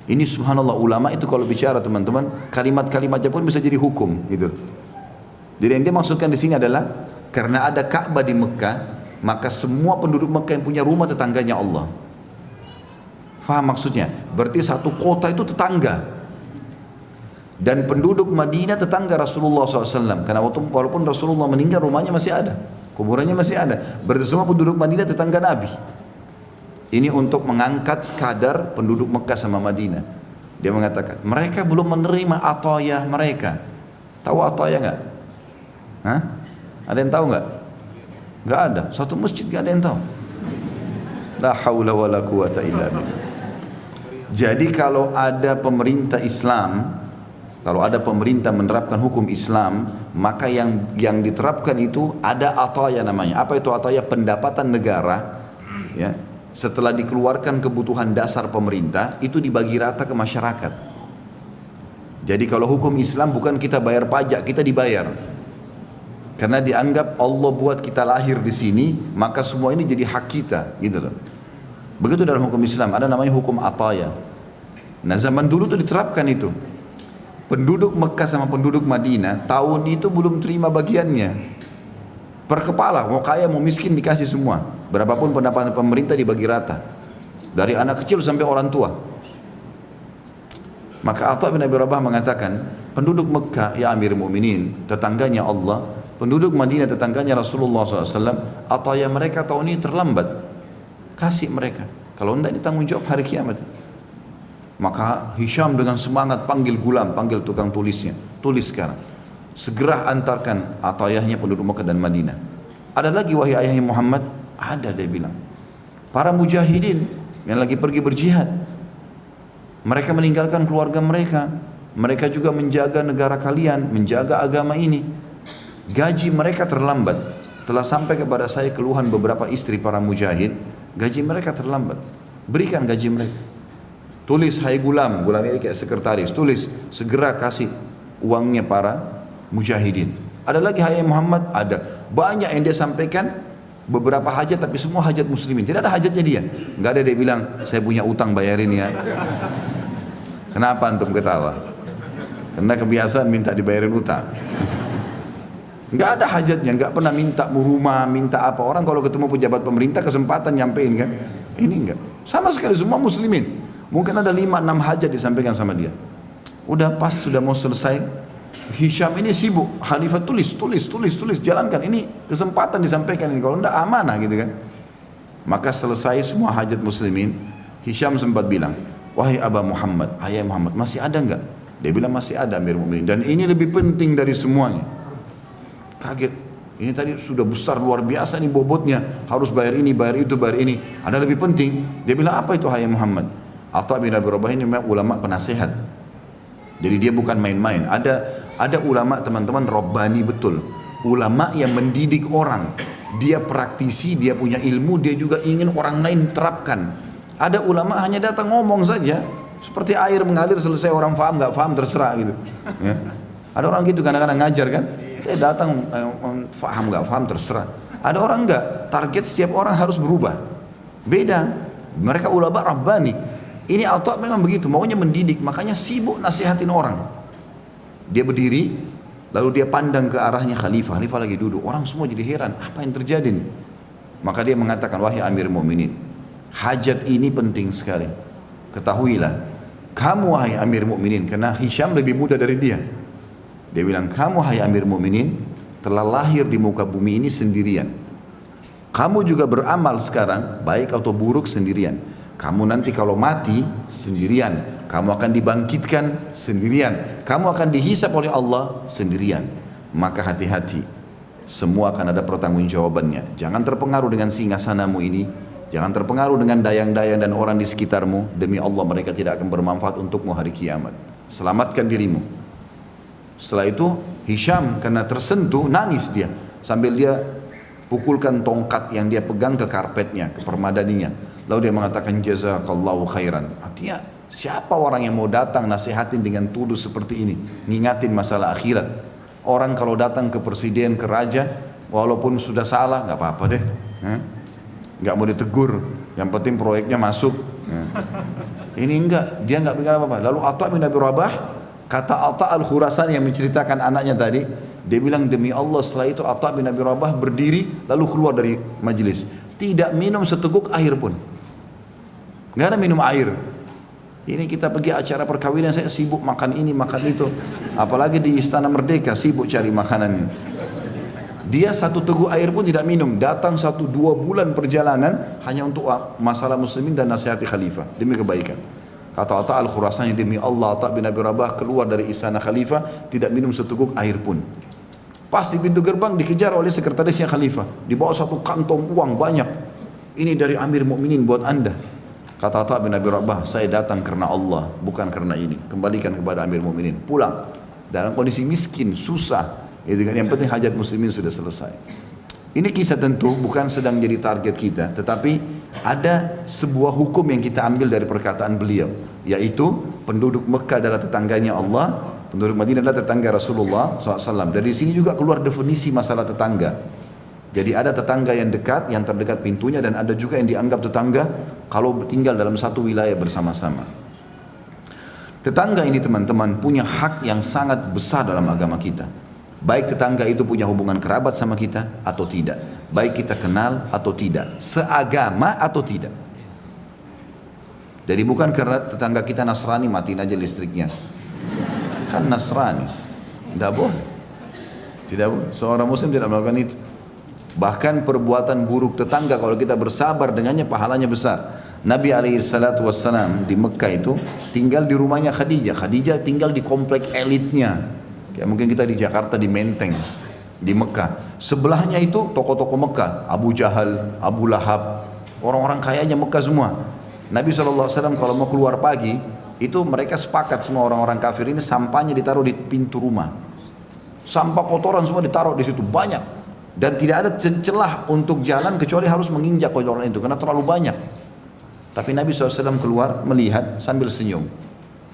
Ini subhanallah, ulama itu kalau bicara teman-teman, kalimat-kalimatnya pun bisa jadi hukum gitu. Jadi yang dia maksudkan di sini adalah, karena ada Ka'bah di Mekah, maka semua penduduk Mekah yang punya rumah tetangganya Allah. Faham maksudnya? Berarti satu kota itu tetangga. Dan penduduk Madinah tetangga Rasulullah SAW. Karena walaupun Rasulullah meninggal, rumahnya masih ada, kuburannya masih ada. Berarti semua penduduk Madinah tetangga Nabi. Ini untuk mengangkat kadar penduduk Mekah sama Madinah. Dia mengatakan, mereka belum menerima atayah mereka. Tahu atayah nggak? Hah? Ada yang tahu nggak? Nggak ada. Satu masjid nggak ada yang tahu. La haula wala quwata illa billah. Jadi kalau ada pemerintah Islam, kalau ada pemerintah menerapkan hukum Islam, maka yang diterapkan itu ada ataya namanya. Apa itu ataya? Pendapatan negara. Ya, setelah dikeluarkan kebutuhan dasar pemerintah, itu dibagi rata ke masyarakat. Jadi kalau hukum Islam bukan kita bayar pajak, kita dibayar. Karena dianggap Allah buat kita lahir di sini, maka semua ini jadi hak kita, gitu loh. Begitu dalam hukum Islam, ada namanya hukum ataya. Nah zaman dulu tuh diterapkan itu. Penduduk Mekah sama penduduk Madinah tahun itu belum terima bagiannya. Per kepala, mau kaya mau miskin dikasih semua. Berapapun pendapatan pemerintah dibagi rata. Dari anak kecil sampai orang tua. Maka Atha bin Abi Rabah mengatakan, penduduk Mekah ya Amir Mukminin, tetangganya Allah. Penduduk Madinah tetangganya Rasulullah SAW. Ataya mereka tahun ini terlambat. Kasih mereka. Kalau tidak ditanggung jawab hari kiamat. Maka Hisham dengan semangat panggil gulam, panggil tukang tulisnya. Tulis sekarang. Segera antarkan atayahnya penduduk Mekah dan Madinah. Ada lagi wahai ayahnya Muhammad? Ada, dia bilang. Para mujahidin yang lagi pergi berjihad. Mereka meninggalkan keluarga mereka. Mereka juga menjaga negara kalian, menjaga agama ini. Gaji mereka terlambat. Telah sampai kepada saya keluhan beberapa istri para mujahid. Gaji mereka terlambat. Berikan gaji mereka. Tulis, hai gulam ini kayak sekretaris, tulis, segera kasih uangnya para mujahidin. Ada lagi hai Muhammad? Ada. Banyak yang dia sampaikan, beberapa hajat tapi semua hajat muslimin. Tidak ada hajatnya dia. Enggak ada dia bilang, saya punya utang bayarin ya. Kenapa antum ketawa? Karena kebiasaan minta dibayarin utang. Enggak ada hajatnya, enggak pernah minta rumah, minta apa. Orang kalau ketemu pejabat pemerintah kesempatan nyampein kan. Ini enggak. Sama sekali semua muslimin. Mungkin ada 5-6 hajat disampaikan sama dia. Udah pas sudah mau selesai, Hisham ini sibuk, khalifah tulis, jalankan. Ini kesempatan disampaikan ini. Kalau enggak amanah gitu kan. Maka selesai semua hajat muslimin, Hisham sempat bilang, wahai Aba Muhammad, ayah Muhammad, masih ada enggak? Dia bilang masih ada Amir Mukminin. Dan ini lebih penting dari semuanya. Kaget. Ini tadi sudah besar luar biasa nih bobotnya. Harus bayar ini, bayar itu, bayar ini. Ada lebih penting. Dia bilang apa itu ayah Muhammad? Atha bin Abi Rabah ini memang ulama penasehat. Jadi dia bukan main-main. Ada ulama teman-teman Rabbani betul. Ulama yang mendidik orang. Dia praktisi, dia punya ilmu, dia juga ingin orang lain terapkan. Ada ulama hanya datang ngomong saja. Seperti air mengalir, selesai orang faham, nggak faham terserah gitu. Ya. Ada orang gitu kadang-kadang ngajar kan. Dia datang faham nggak faham terserah. Ada orang enggak. Target setiap orang harus berubah. Beda. Mereka ulama Rabbani. Ini Atha memang begitu, maunya mendidik, makanya sibuk nasihatin orang. Dia berdiri, lalu dia pandang ke arahnya khalifah lagi duduk. Orang semua jadi heran, apa yang terjadi nih? Maka dia mengatakan, wahai Amir Mukminin, hajat ini penting sekali. Ketahuilah, kamu wahai Amir Mukminin, karena Hisham lebih muda dari dia. Dia bilang, kamu wahai Amir Mukminin, telah lahir di muka bumi ini sendirian. Kamu juga beramal sekarang, baik atau buruk sendirian. Kamu nanti kalau mati sendirian, kamu akan dibangkitkan sendirian, kamu akan dihisap oleh Allah sendirian. Maka hati-hati, semua akan ada pertanggungjawabannya. Jangan terpengaruh dengan singgasanamu ini, jangan terpengaruh dengan dayang-dayang dan orang di sekitarmu. Demi Allah mereka tidak akan bermanfaat untukmu hari kiamat. Selamatkan dirimu. Setelah itu Hisham karena tersentuh nangis dia, sambil dia pukulkan tongkat yang dia pegang ke karpetnya, ke permadaninya. Lalu dia mengatakan jazakallahu khairan. Artinya siapa orang yang mau datang nasihatin dengan tulus seperti ini, ngingatin masalah akhirat. Orang kalau datang ke presiden, ke raja, walaupun sudah salah nggak apa-apa deh, nggak mau ditegur, yang penting proyeknya masuk. Ini enggak, dia nggak bilang apa-apa. Lalu Atha bin Abi Rabah, kata Atha al-Khurasani yang menceritakan anaknya tadi, dia bilang demi Allah setelah itu Atha bin Abi Rabah berdiri lalu keluar dari majelis, tidak minum seteguk air pun, nggak ada minum air. Ini kita pergi acara perkawinan, saya sibuk makan ini makan itu, apalagi di Istana Merdeka sibuk cari makanannya. Dia satu teguk air pun tidak minum, datang 1-2 bulan perjalanan hanya untuk masalah muslimin dan nasihati khalifah demi kebaikan. Kata Atha al-Khurasani, demi Allah Atha bin Abi Rabah keluar dari istana khalifah tidak minum seteguk air pun. Pas di pintu gerbang dikejar oleh sekretarisnya khalifah, dibawa satu kantong uang banyak. Ini dari Amir Mukminin buat anda. Kata Atha bin Abi Rabah, saya datang karena Allah, bukan karena ini. Kembalikan kepada Amir Mukminin. Pulang dalam kondisi miskin, susah. Yang penting hajat muslimin sudah selesai. Ini kisah tentu bukan sedang jadi target kita, tetapi ada sebuah hukum yang kita ambil dari perkataan beliau, yaitu penduduk Mekah adalah tetangganya Allah, penduduk Madinah adalah tetangga Rasulullah SAW. Dari sini juga keluar definisi masalah tetangga. Jadi ada tetangga yang dekat, yang terdekat pintunya, dan ada juga yang dianggap tetangga kalau tinggal dalam satu wilayah bersama-sama. Tetangga ini teman-teman punya hak yang sangat besar dalam agama kita. Baik tetangga itu punya hubungan kerabat sama kita atau tidak, baik kita kenal atau tidak, seagama atau tidak. Jadi bukan karena tetangga kita Nasrani matiin aja listriknya, kan Nasrani, tidak boleh, tidak boleh. Seorang Muslim tidak melakukan itu. Bahkan perbuatan buruk tetangga kalau kita bersabar dengannya pahalanya besar. Nabi SAW di Mekah itu tinggal di rumahnya Khadijah. Khadijah tinggal di komplek elitnya. Kayak mungkin kita di Jakarta di Menteng, di Mekah. Sebelahnya itu toko-toko Mekah, Abu Jahal, Abu Lahab, orang-orang kayanya Mekah semua. Nabi SAW kalau mau keluar pagi, itu mereka sepakat semua orang-orang kafir ini sampahnya ditaruh di pintu rumah. Sampah kotoran semua ditaruh di situ banyak. Dan tidak ada celah untuk jalan kecuali harus menginjak kotoran itu karena terlalu banyak. Tapi Nabi SAW keluar melihat sambil senyum.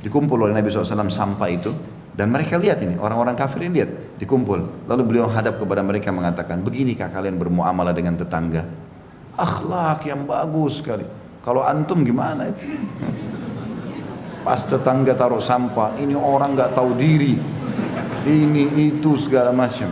Dikumpul oleh Nabi SAW sampah itu. Dan mereka lihat ini, orang-orang kafir ini lihat, dikumpul. Lalu beliau hadap kepada mereka mengatakan, beginikah kalian bermuamalah dengan tetangga? Akhlak yang bagus sekali. Kalau antum gimana itu? Pas tetangga taruh sampah, ini orang gak tahu diri. Ini, itu, segala macam.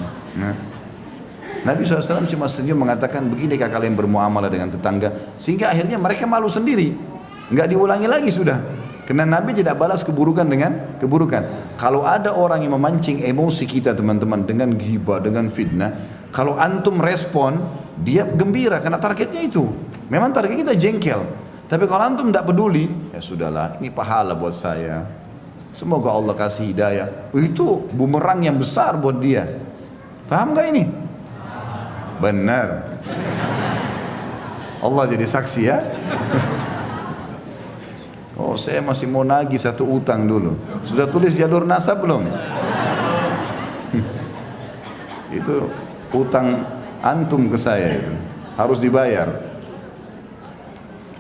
Nabi SAW cuma senyum mengatakan, beginikah kalian bermuamalah dengan tetangga? Sehingga akhirnya mereka malu sendiri. Gak diulangi lagi sudah. Karena Nabi tidak balas keburukan dengan keburukan. Kalau ada orang yang memancing emosi kita teman-teman dengan ghibah, dengan fitnah, kalau antum respon, dia gembira karena targetnya itu. Memang target kita jengkel. Tapi kalau antum tidak peduli, ya sudahlah, ini pahala buat saya. Semoga Allah kasih hidayah. Itu bumerang yang besar buat dia. Paham gak ini? Benar. Allah jadi saksi ya. Oh, saya masih mau nagih satu utang dulu. Sudah tulis jalur nasab belum? Itu utang antum ke saya itu. Harus dibayar.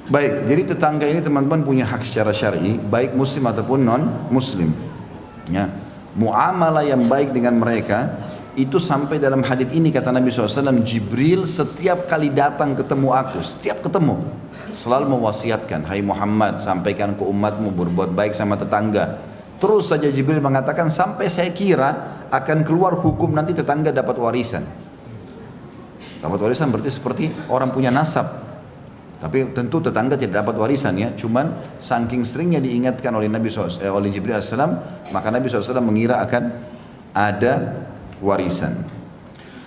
Baik, jadi tetangga ini teman-teman punya hak secara syar'i, baik muslim ataupun non muslim. Ya. Muamalah yang baik dengan mereka itu sampai dalam hadis ini kata Nabi SAW, Jibril setiap kali datang ketemu aku, setiap ketemu selalu mewasiatkan, hai Muhammad, sampaikan ke umatmu berbuat baik sama tetangga. Terus saja Jibril mengatakan sampai saya kira akan keluar hukum nanti tetangga dapat warisan. Dapat warisan berarti seperti orang punya nasab. Tapi tentu tetangga tidak dapat warisan ya. Cuman saking seringnya diingatkan oleh Nabi SAW, oleh Jibril SAW, maka Nabi SAW mengira akan ada warisan.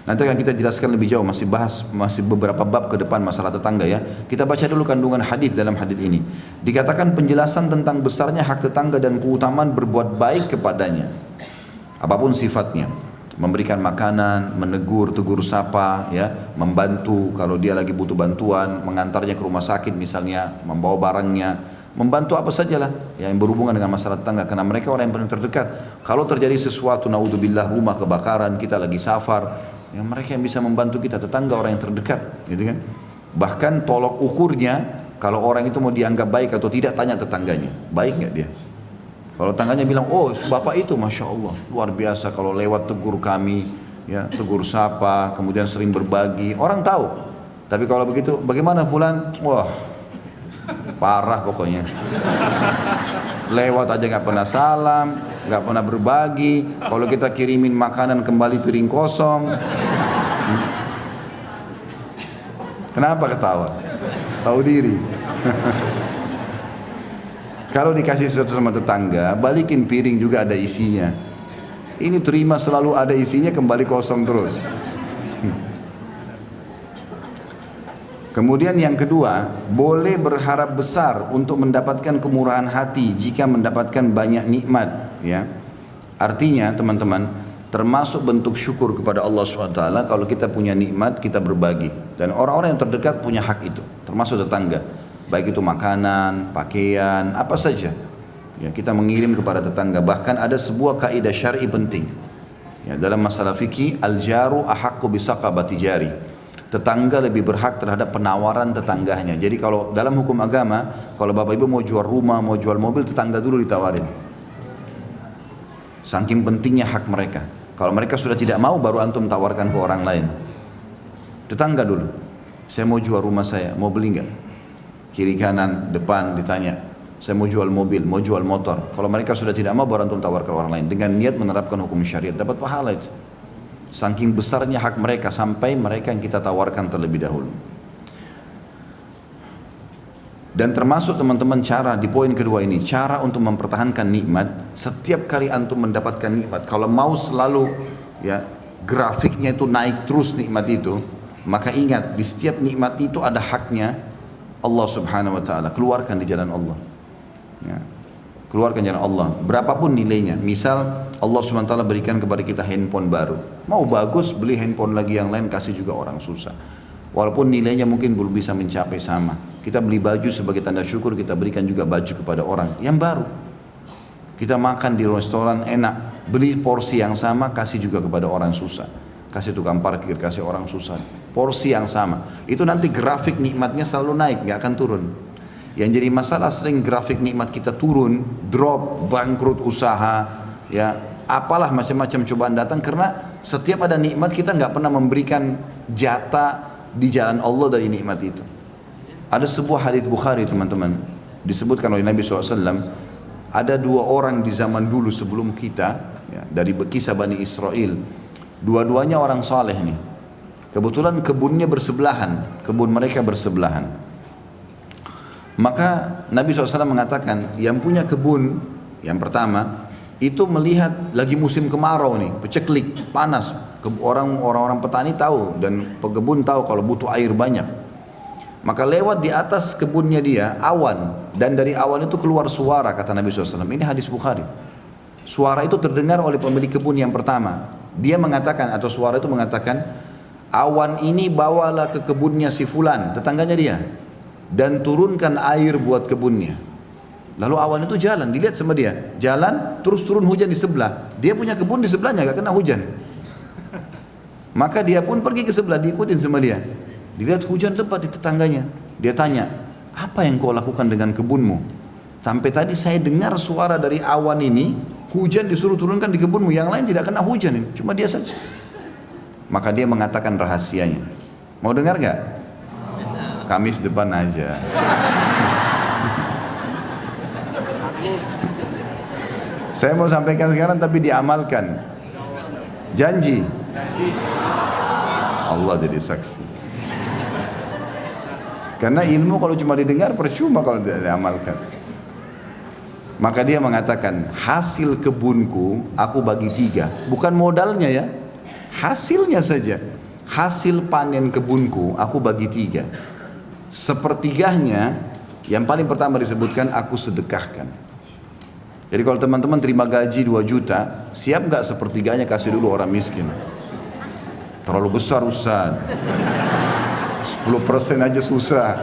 Nanti akan kita jelaskan lebih jauh, masih beberapa bab ke depan masalah tetangga ya. Kita baca dulu kandungan hadis dalam hadis ini. Dikatakan penjelasan tentang besarnya hak tetangga dan keutamaan berbuat baik kepadanya. Apapun sifatnya. Memberikan makanan, menegur, tegur sapa, ya, membantu kalau dia lagi butuh bantuan, mengantarnya ke rumah sakit misalnya, membawa barangnya, membantu apa sajalah yang berhubungan dengan masalah tetangga, karena mereka orang yang paling terdekat. Kalau terjadi sesuatu, naudzubillah, rumah kebakaran, kita lagi safar, ya mereka yang bisa membantu kita, tetangga orang yang terdekat, gitu kan. Bahkan tolok ukurnya, kalau orang itu mau dianggap baik atau tidak, tanya tetangganya, baik nggak dia? Kalau tangganya bilang, oh bapak itu Masya Allah luar biasa, kalau lewat tegur kami, ya tegur sapa, kemudian sering berbagi, orang tahu. Tapi kalau begitu, bagaimana fulan? Wah parah pokoknya. Lewat aja nggak pernah salam, nggak pernah berbagi. Kalau kita kirimin makanan kembali piring kosong. Kenapa ketawa? Tahu diri. Kalau dikasih sesuatu sama tetangga, balikin piring juga ada isinya. Ini terima selalu ada isinya, kembali kosong terus. Kemudian yang kedua, boleh berharap besar untuk mendapatkan kemurahan hati jika mendapatkan banyak nikmat. Ya, artinya teman-teman, termasuk bentuk syukur kepada Allah SWT kalau kita punya nikmat, kita berbagi. Dan orang-orang yang terdekat punya hak itu, termasuk tetangga. Baik itu makanan, pakaian, apa saja. Ya, kita mengirim kepada tetangga. Bahkan ada sebuah kaidah syar'i penting. Ya, dalam masalah fikih, al-jaru ahaqqu bisaqabati jari. Tetangga lebih berhak terhadap penawaran tetangganya. Jadi kalau dalam hukum agama, kalau bapak ibu mau jual rumah, mau jual mobil, tetangga dulu ditawarin. Saking pentingnya hak mereka. Kalau mereka sudah tidak mau, baru antum tawarkan ke orang lain. Tetangga dulu. Saya mau jual rumah saya, mau beli enggak? Kiri kanan, depan ditanya. Saya mau jual mobil, mau jual motor. Kalau mereka sudah tidak mau, baru antum tawarkan orang lain. Dengan niat menerapkan hukum syariat, dapat pahala itu. Saking besarnya hak mereka, sampai mereka yang kita tawarkan terlebih dahulu. Dan termasuk teman-teman cara di poin kedua ini, cara untuk mempertahankan nikmat. Setiap kali antum mendapatkan nikmat, kalau mau selalu ya grafiknya itu naik terus nikmat itu, maka ingat di setiap nikmat itu ada haknya Allah Subhanahu wa taala. Keluarkan di jalan Allah. Ya. Keluarkan jalan Allah. Berapapun nilainya. Misal Allah Subhanahu wa taala berikan kepada kita handphone baru. Mau bagus, beli handphone lagi yang lain, kasih juga orang susah. Walaupun nilainya mungkin belum bisa mencapai sama. Kita beli baju sebagai tanda syukur, kita berikan juga baju kepada orang yang baru. Kita makan di restoran enak, beli porsi yang sama, kasih juga kepada orang susah. Kasih tukang parkir, kasih orang susah. Porsi yang sama. Itu nanti grafik nikmatnya selalu naik, nggak akan turun. Yang jadi masalah sering grafik nikmat kita turun, drop, bangkrut usaha, ya apalah macam-macam cobaan datang karena setiap ada nikmat kita nggak pernah memberikan jatah di jalan Allah dari nikmat itu. Ada sebuah hadits Bukhari teman-teman, disebutkan oleh Nabi SAW, ada dua orang di zaman dulu sebelum kita, ya, dari kisah Bani Israel. Dua-duanya orang saleh nih. Kebetulan kebunnya bersebelahan, kebun mereka bersebelahan. Maka Nabi SAW mengatakan, yang punya kebun, yang pertama, itu melihat lagi musim kemarau nih, peceklik, panas. Orang-orang petani tahu dan pekebun tahu kalau butuh air banyak. Maka lewat di atas kebunnya dia, awan. Dan dari awan itu keluar suara, kata Nabi SAW. Ini hadis Bukhari. Suara itu terdengar oleh pemilik kebun yang pertama. Dia mengatakan, atau suara itu mengatakan, awan ini bawalah ke kebunnya si fulan, tetangganya dia, dan turunkan air buat kebunnya. Lalu awan itu jalan, dilihat sama dia, jalan, terus turun hujan di sebelah. Dia punya kebun di sebelahnya, gak kena hujan. Maka dia pun pergi ke sebelah, diikutin sama dia. Dilihat hujan lebat di tetangganya. Dia tanya, apa yang kau lakukan dengan kebunmu? Sampai tadi saya dengar suara dari awan ini, hujan disuruh turunkan di kebunmu, yang lain tidak kena hujan, cuma dia saja. Maka dia mengatakan rahasianya. Mau dengar gak? Kamis depan aja. Saya mau sampaikan sekarang tapi diamalkan. Janji. Allah jadi saksi. Karena ilmu kalau cuma didengar percuma kalau tidak diamalkan. Maka dia mengatakan, hasil kebunku aku bagi 3. Bukan modalnya ya. Hasilnya saja, hasil panen kebunku aku bagi 3. Sepertiganya yang paling pertama disebutkan aku sedekahkan. Jadi kalau teman-teman terima gaji 2 juta, siap nggak sepertiganya kasih dulu orang miskin? Terlalu besar Ustaz. 10% aja susah.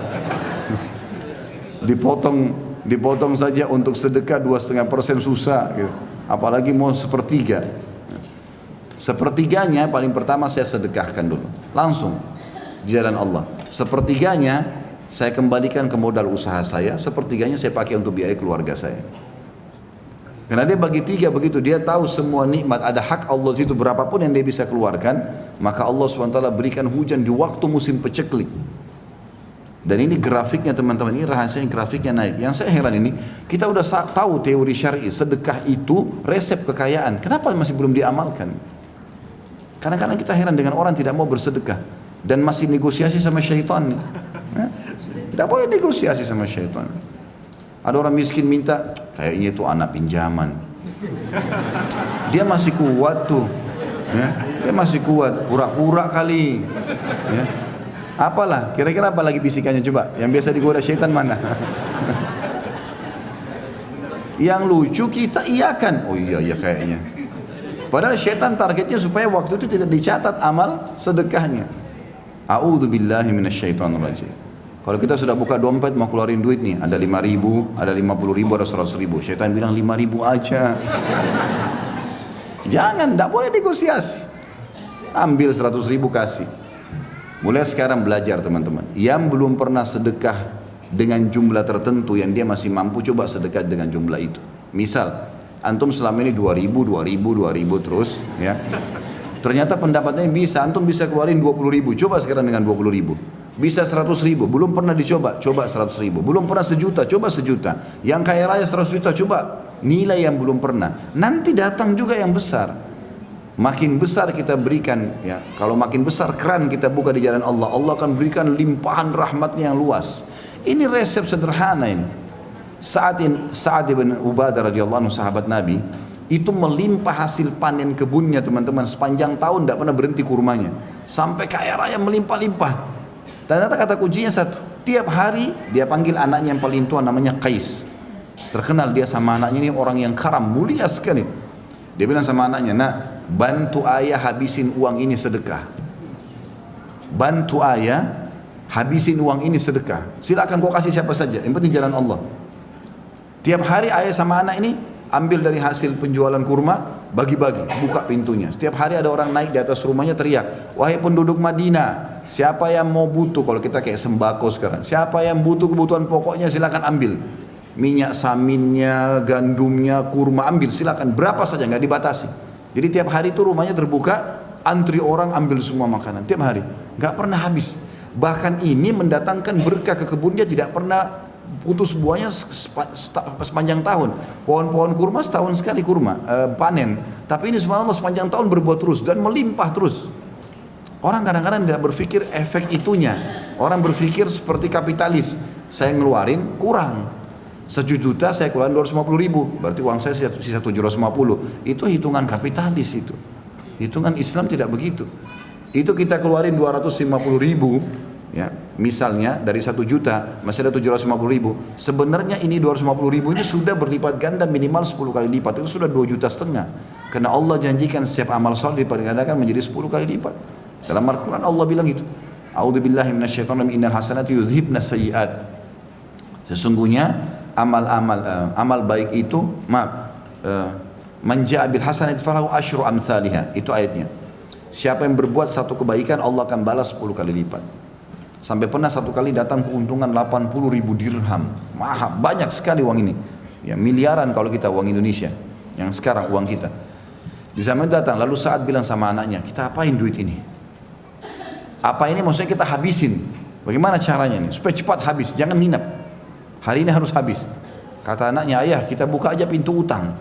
Dipotong saja untuk sedekah 2,5% susah gitu. Apalagi mau sepertiga. Sepertiganya paling pertama saya sedekahkan dulu, langsung di jalan Allah. Sepertiganya saya kembalikan ke modal usaha saya, sepertiganya saya pakai untuk biaya keluarga saya. Karena dia bagi 3 begitu, dia tahu semua nikmat, ada hak Allah itu berapapun yang dia bisa keluarkan, maka Allah SWT berikan hujan di waktu musim peceklik. Dan ini grafiknya teman-teman, ini rahasianya grafiknya naik. Yang saya heran ini, kita udah tahu teori syar'i, sedekah itu resep kekayaan. Kenapa masih belum diamalkan? Kadang-kadang kita heran dengan orang tidak mau bersedekah dan masih negosiasi sama syaitan. Tidak boleh negosiasi sama syaitan. Ada orang miskin minta, kayaknya itu anak pinjaman. Dia masih kuat tuh, ya. Dia masih kuat, pura-pura kali. Ya. Apalah, kira-kira apa lagi bisikannya coba? Yang biasa digoda syaitan mana? Yang lucu kita iyakan, oh iya kayaknya. Padahal syaitan targetnya supaya waktu itu tidak dicatat amal sedekahnya. A'udzubillahi minasyaitonirrajim. Kalau kita sudah buka dompet mau keluarin duit nih, ada 5.000, ada 50.000, ada 100.000. Syaitan bilang 5.000 aja. Jangan, tidak boleh negosiasi. Ambil 100.000 kasih. Mulai sekarang belajar teman-teman. Yang belum pernah sedekah dengan jumlah tertentu yang dia masih mampu, coba sedekah dengan jumlah itu. Misal, antum selama ini 2.000 terus, ya. Ternyata pendapatannya bisa, antum bisa keluarin 20.000, coba sekarang dengan 20.000. Bisa 100.000, belum pernah dicoba, coba 100.000. Belum pernah 1 juta, coba 1 juta. Yang kaya raya 100 juta, coba nilai yang belum pernah. Nanti datang juga yang besar. Makin besar kita berikan, ya. Kalau makin besar keran kita buka di jalan Allah, Allah akan berikan limpahan rahmatnya yang luas. Ini resep sederhana ini. Sa'ad ibn Ubadah radhiyallahu anhu, sahabat Nabi, itu melimpah hasil panen kebunnya teman-teman, sepanjang tahun tidak pernah berhenti kurmanya, sampai kaya raya melimpah-limpah. Ternyata kata kuncinya satu, tiap hari dia panggil anaknya yang paling tua namanya Qais. Terkenal dia sama anaknya, ini orang yang karam, mulia sekali. Dia bilang sama anaknya, nak, bantu ayah habisin uang ini sedekah. Bantu ayah habisin uang ini sedekah. Silakan kau kasih siapa saja, yang penting jalan Allah. Tiap hari ayah sama anak ini ambil dari hasil penjualan kurma, bagi-bagi, buka pintunya. Setiap hari ada orang naik di atas rumahnya teriak, wahai penduduk Madinah, siapa yang mau butuh, kalau kita kayak sembako sekarang, siapa yang butuh kebutuhan pokoknya silakan ambil. Minyak saminnya, gandumnya, kurma, ambil silakan, berapa saja, nggak dibatasi. Jadi tiap hari itu rumahnya terbuka, antri orang ambil semua makanan, tiap hari, nggak pernah habis. Bahkan ini mendatangkan berkah ke kebun, dia tidak pernah putus buahnya sepanjang tahun. Pohon-pohon kurma setahun sekali panen. Tapi ini subhanallah sepanjang tahun berbuah terus dan melimpah terus. Orang kadang-kadang tidak berpikir efek itunya. Orang berpikir seperti kapitalis. Saya ngeluarin kurang. 1 juta saya keluarin 250.000. Berarti uang saya sisa 750. Itu hitungan kapitalis itu. Hitungan Islam tidak begitu. Itu kita keluarin 250.000. Ya, misalnya dari 1 juta masih ada 750.000. Sebenarnya ini 250.000 ini sudah berlipat ganda minimal 10 kali lipat. Itu sudah 2,5 juta. Karena Allah janjikan setiap amal saleh digandakan menjadi 10 kali lipat. Dalam Al-Quran Allah bilang itu. A'udzubillahi minasyaitonir innal hasanati yudhibnas sayyi'at. Sesungguhnya amal baik itu man ja'a bil hasanati falahu asyru amsalihha. Itu ayatnya. Siapa yang berbuat satu kebaikan Allah akan balas 10 kali lipat. Sampai pernah satu kali datang keuntungan 80.000 dirham. Mahal, banyak sekali uang ini. Ya, miliaran kalau kita uang Indonesia. Yang sekarang uang kita. Di zaman datang, lalu Sa'ad bilang sama anaknya, kita apain duit ini? Apa ini maksudnya kita habisin? Bagaimana caranya ini? Supaya cepat habis, jangan nginap. Hari ini harus habis. Kata anaknya, ayah kita buka aja pintu utang.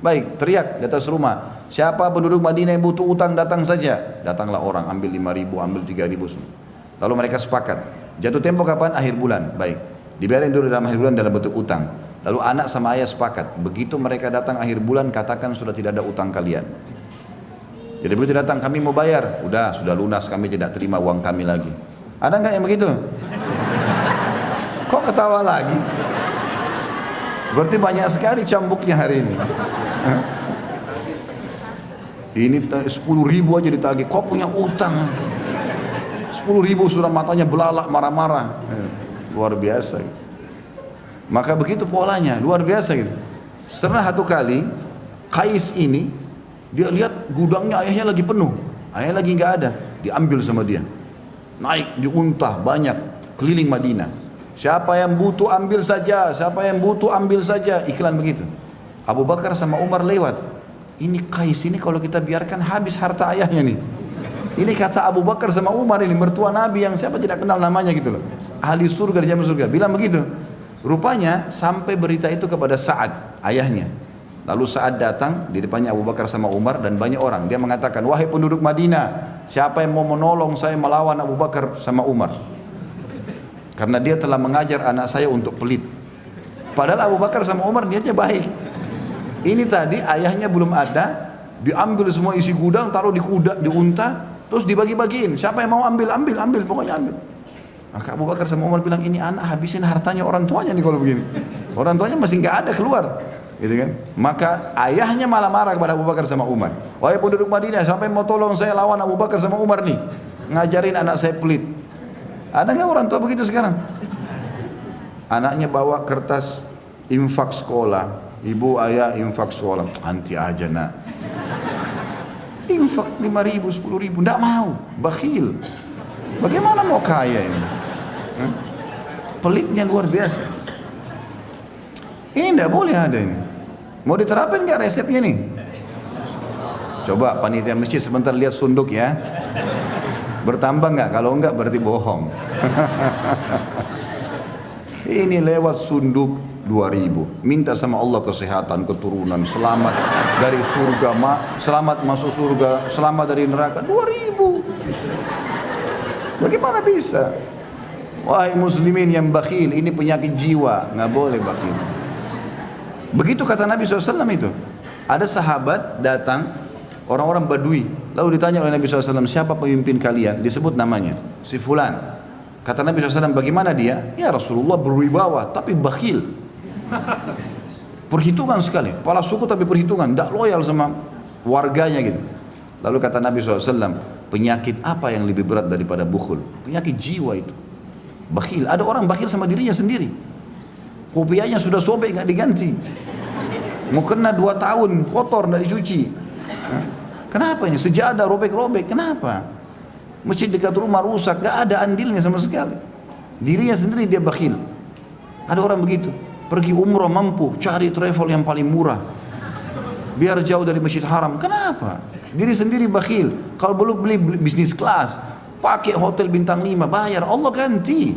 Baik, teriak di atas rumah. Siapa penduduk Madinah yang butuh utang datang saja. Datanglah orang, ambil 5.000, ambil 3.000 semua. Lalu mereka sepakat, jatuh tempo kapan? Akhir bulan, baik. Dibiarin dulu dalam akhir bulan dalam bentuk utang. Lalu anak sama ayah sepakat, begitu mereka datang akhir bulan katakan sudah tidak ada utang kalian. Jadi begitu datang, kami mau bayar, sudah lunas, kami tidak terima uang kami lagi. Ada nggak yang begitu? Kok ketawa lagi? Berarti banyak sekali cambuknya hari ini. Ini 10.000 aja ditagih, kau punya utang 10.000 sudah matanya belalak marah-marah. Luar biasa. Maka begitu polanya, luar biasa gitu. Setelah satu kali, Qais ini dia lihat gudangnya ayahnya lagi penuh, ayahnya lagi nggak ada, diambil sama dia. Naik di unta banyak keliling Madinah. Siapa yang butuh ambil saja, siapa yang butuh ambil saja, iklan begitu. Abu Bakar sama Umar lewat. Ini Qais ini kalau kita biarkan habis harta ayahnya nih. Ini kata Abu Bakar sama Umar ini, mertua Nabi yang siapa tidak kenal namanya gitu loh. Ahli surga di jaman surga, bilang begitu. Rupanya sampai berita itu kepada Sa'ad, ayahnya. Lalu Sa'ad datang di depannya Abu Bakar sama Umar dan banyak orang. Dia mengatakan, wahai penduduk Madinah, siapa yang mau menolong saya melawan Abu Bakar sama Umar? Karena dia telah mengajar anak saya untuk pelit. Padahal Abu Bakar sama Umar niatnya baik. Ini tadi ayahnya belum ada, diambil semua isi gudang, taruh di kuda, di unta, terus dibagi-bagiin. Siapa yang mau ambil, pokoknya ambil. Maka Abu Bakar sama Umar bilang, ini anak habisin hartanya orang tuanya nih kalau begini. Orang tuanya masih nggak ada keluar, gitu kan? Maka ayahnya malah marah kepada Abu Bakar sama Umar. Wahai penduduk Madinah, siapa yang mau tolong saya lawan Abu Bakar sama Umar nih? Ngajarin anak saya pelit. Ada nggak orang tua begitu sekarang? Anaknya bawa kertas infak sekolah, ibu ayah infak sekolah, anti aja nak. Infak 5.000, 10.000, enggak mau, bakhil. Bagaimana mau kaya ini? Pelitnya luar biasa. Ini enggak boleh ada ini. Mau diterapin enggak resepnya nih? Coba panitia masjid sebentar lihat sunduk ya. Bertambah enggak? Kalau enggak berarti bohong. Ini lewat sunduk 2.000, minta sama Allah kesehatan, keturunan, selamat dari surga, selamat masuk surga, selamat dari neraka. 2.000. Bagaimana bisa? Wahai muslimin yang bakhil, ini penyakit jiwa, nggak boleh bakhil. Begitu kata Nabi SAW itu. Ada sahabat datang, orang-orang Badui, lalu ditanya oleh Nabi SAW, siapa pemimpin kalian? Disebut namanya, si Fulan. Kata Nabi SAW, bagaimana dia? Ya Rasulullah berwibawa, tapi bakhil. Perhitungan sekali, kepala suku tapi perhitungan, tidak loyal sama warganya gitu. Lalu kata Nabi SAW, penyakit apa yang lebih berat daripada bukhul? Penyakit jiwa itu, bakhil. Ada orang bakhil sama dirinya sendiri, kopiahnya sudah sobek nggak diganti, mau kena 2 tahun kotor nggak dicuci. Kenapa ini? Sejadah robek-robek, kenapa? Masjid dekat rumah rusak, nggak ada andilnya sama sekali. Dirinya sendiri dia bakhil. Ada orang begitu. Pergi umrah mampu, cari travel yang paling murah, biar jauh dari masjid haram. Kenapa? Diri sendiri bakhil. Kalau belum beli bisnis kelas, pakai hotel bintang 5, bayar, Allah ganti.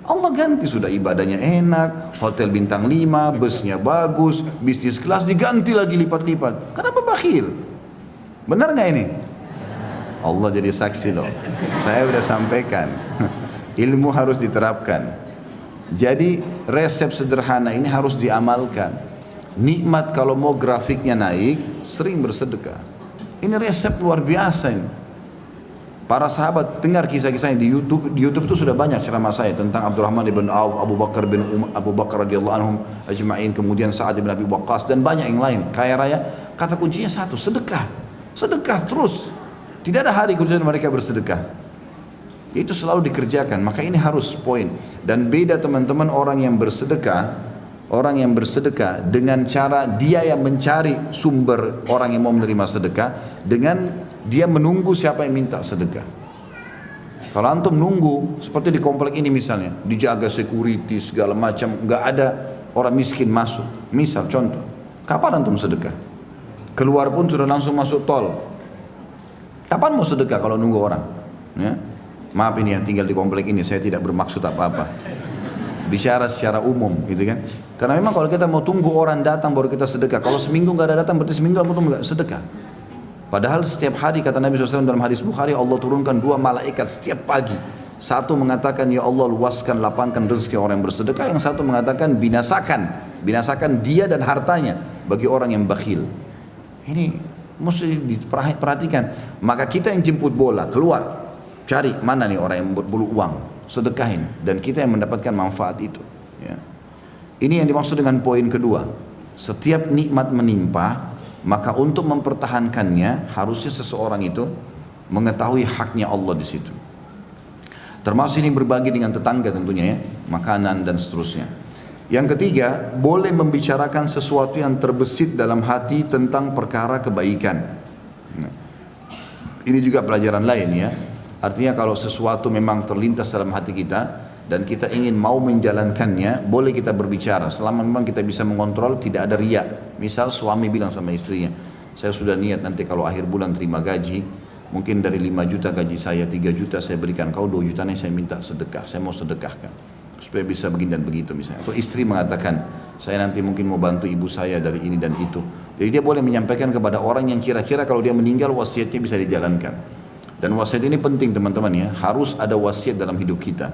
Allah ganti, sudah ibadahnya enak, hotel bintang 5, busnya bagus, bisnis kelas diganti lagi lipat-lipat. Kenapa bakhil? Benar nggak ini? Allah jadi saksi loh. Saya udah sampaikan. Ilmu harus diterapkan. Jadi resep sederhana ini harus diamalkan. Nikmat kalau mau grafiknya naik, sering bersedekah. Ini resep luar biasa ini. Para sahabat dengar kisah-kisahnya di YouTube. Di YouTube itu sudah banyak ceramah saya tentang Abdurrahman bin Auf, Abu Bakar radhiyallahu anhum ajma'in, kemudian Sa'ad bin Abi Waqqas dan banyak yang lain. Kaya raya. Kata kuncinya satu, sedekah. Sedekah terus. Tidak ada hari kemudian mereka bersedekah. Itu selalu dikerjakan. Maka ini harus poin. Dan beda teman-teman orang yang bersedekah. Orang yang bersedekah dengan cara dia yang mencari sumber orang yang mau menerima sedekah, dengan dia menunggu siapa yang minta sedekah. Kalau antum nunggu seperti di komplek ini misalnya, dijaga security segala macam, nggak ada orang miskin masuk. Misal contoh, kapan antum sedekah? Keluar pun sudah langsung masuk tol. Kapan mau sedekah kalau nunggu orang? Ya? Maaf ini yang tinggal di komplek ini, saya tidak bermaksud apa-apa. Bicara secara umum, gitu kan? Karena memang kalau kita mau tunggu orang datang baru kita sedekah. Kalau seminggu nggak ada datang, berarti seminggu aku nggak sedekah. Padahal setiap hari kata Nabi SAW dalam hadis Bukhari, Allah turunkan 2 malaikat setiap pagi. Satu mengatakan, ya Allah luaskan, lapangkan rezeki orang yang bersedekah. Yang satu mengatakan, binasakan dia dan hartanya bagi orang yang bakhil. Ini mesti diperhatikan. Maka kita yang jemput bola, keluar, cari mana nih orang yang perlu uang, sedekahin, dan kita yang mendapatkan manfaat itu. Ya. Ini yang dimaksud dengan poin kedua. Setiap nikmat menimpa, maka untuk mempertahankannya harusnya seseorang itu mengetahui haknya Allah di situ. Termasuk ini berbagi dengan tetangga tentunya ya, makanan dan seterusnya. Yang ketiga, boleh membicarakan sesuatu yang terbesit dalam hati tentang perkara kebaikan. Nah, ini juga pelajaran lain ya. Artinya kalau sesuatu memang terlintas dalam hati kita dan kita ingin mau menjalankannya, boleh kita berbicara selama memang kita bisa mengontrol, tidak ada riya. Misal suami bilang sama istrinya, saya sudah niat nanti kalau akhir bulan terima gaji, mungkin dari 5 juta gaji saya, 3 juta saya berikan kau, 2 juta saya minta sedekah, saya mau sedekahkan supaya bisa begini dan begitu misalnya. Atau istri mengatakan, saya nanti mungkin mau bantu ibu saya dari ini dan itu. Jadi dia boleh menyampaikan kepada orang yang kira-kira kalau dia meninggal wasiatnya bisa dijalankan. Dan wasiat ini penting teman-teman ya, harus ada wasiat dalam hidup kita.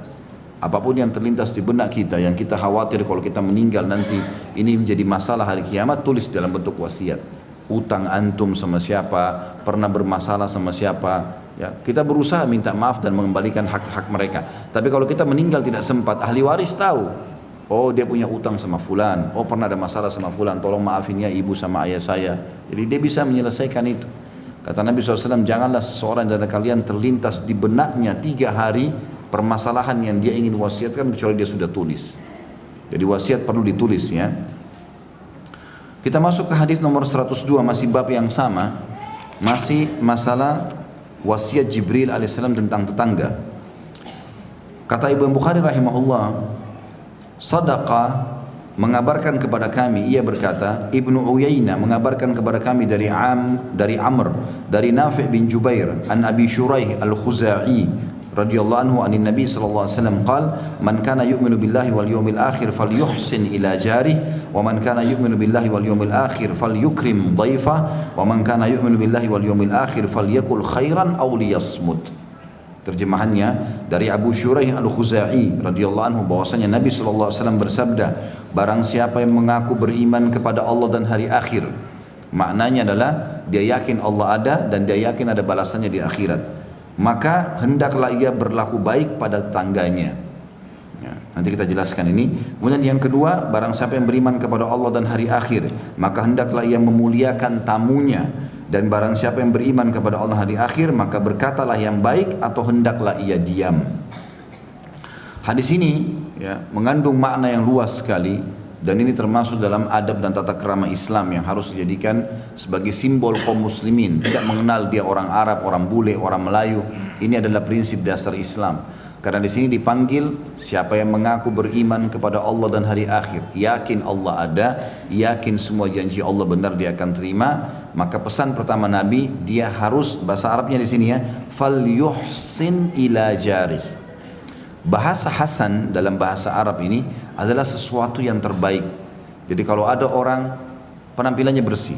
Apapun yang terlintas di benak kita, yang kita khawatir kalau kita meninggal nanti ini menjadi masalah hari kiamat, tulis dalam bentuk wasiat. Utang antum sama siapa, pernah bermasalah sama siapa, ya kita berusaha minta maaf dan mengembalikan hak-hak mereka. Tapi kalau kita meninggal tidak sempat, ahli waris tahu, oh dia punya utang sama fulan, oh pernah ada masalah sama fulan, tolong maafin ya ibu sama ayah saya. Jadi dia bisa menyelesaikan itu. Kata Nabi SAW, janganlah seseorang dari kalian terlintas di benaknya 3 hari permasalahan yang dia ingin wasiatkan kecuali dia sudah tulis. Jadi wasiat perlu ditulis ya. Kita masuk ke hadis nomor 102, masih bab yang sama, masih masalah wasiat Jibril alaihissalam tentang tetangga. Kata Ibnu Bukhari rahimahullah, Sadaqa mengabarkan kepada kami, ia berkata, Ibnu Uyainah mengabarkan kepada kami dari Amr, dari Nafi' bin Jubair, an Abi Shuraih al-Khuzai radhiyallahu anhu anin Nabi sallallahu alaihi wasallam qala man kana yu'minu billahi wal yawmil akhir falyuhsin ila jarih wa man kana yu'minu billahi wal yawmil akhir falyukrim dhaifah wa man kana yu'minu billahi wal yawmil akhir falyakul khairan aw liyasmut. Terjemahannya dari Abu Shuraih al-Khuzai radhiyallahu anhu bahwasanya Nabi sallallahu alaihi wasallam bersabda, barang siapa yang mengaku beriman kepada Allah dan hari akhir, maknanya adalah dia yakin Allah ada dan dia yakin ada balasannya di akhirat, maka hendaklah ia berlaku baik pada tetangganya. Ya, nanti kita jelaskan ini. Kemudian yang kedua, barang siapa yang beriman kepada Allah dan hari akhir, maka hendaklah ia memuliakan tamunya. Dan barang siapa yang beriman kepada Allah hari akhir, maka berkatalah yang baik atau hendaklah ia diam. Hadis ini ya, mengandung makna yang luas sekali. Dan ini termasuk dalam adab dan tata krama Islam yang harus dijadikan sebagai simbol kaum muslimin. Tidak mengenal dia orang Arab, orang bule, orang Melayu. Ini adalah prinsip dasar Islam. Karena di sini dipanggil siapa yang mengaku beriman kepada Allah dan hari akhir, yakin Allah ada, yakin semua janji Allah benar dia akan terima. Maka pesan pertama Nabi, dia harus, bahasa Arabnya di sini ya, falyuhsin ila jarih. Bahasa hasan dalam bahasa Arab ini adalah sesuatu yang terbaik. Jadi kalau ada orang penampilannya bersih,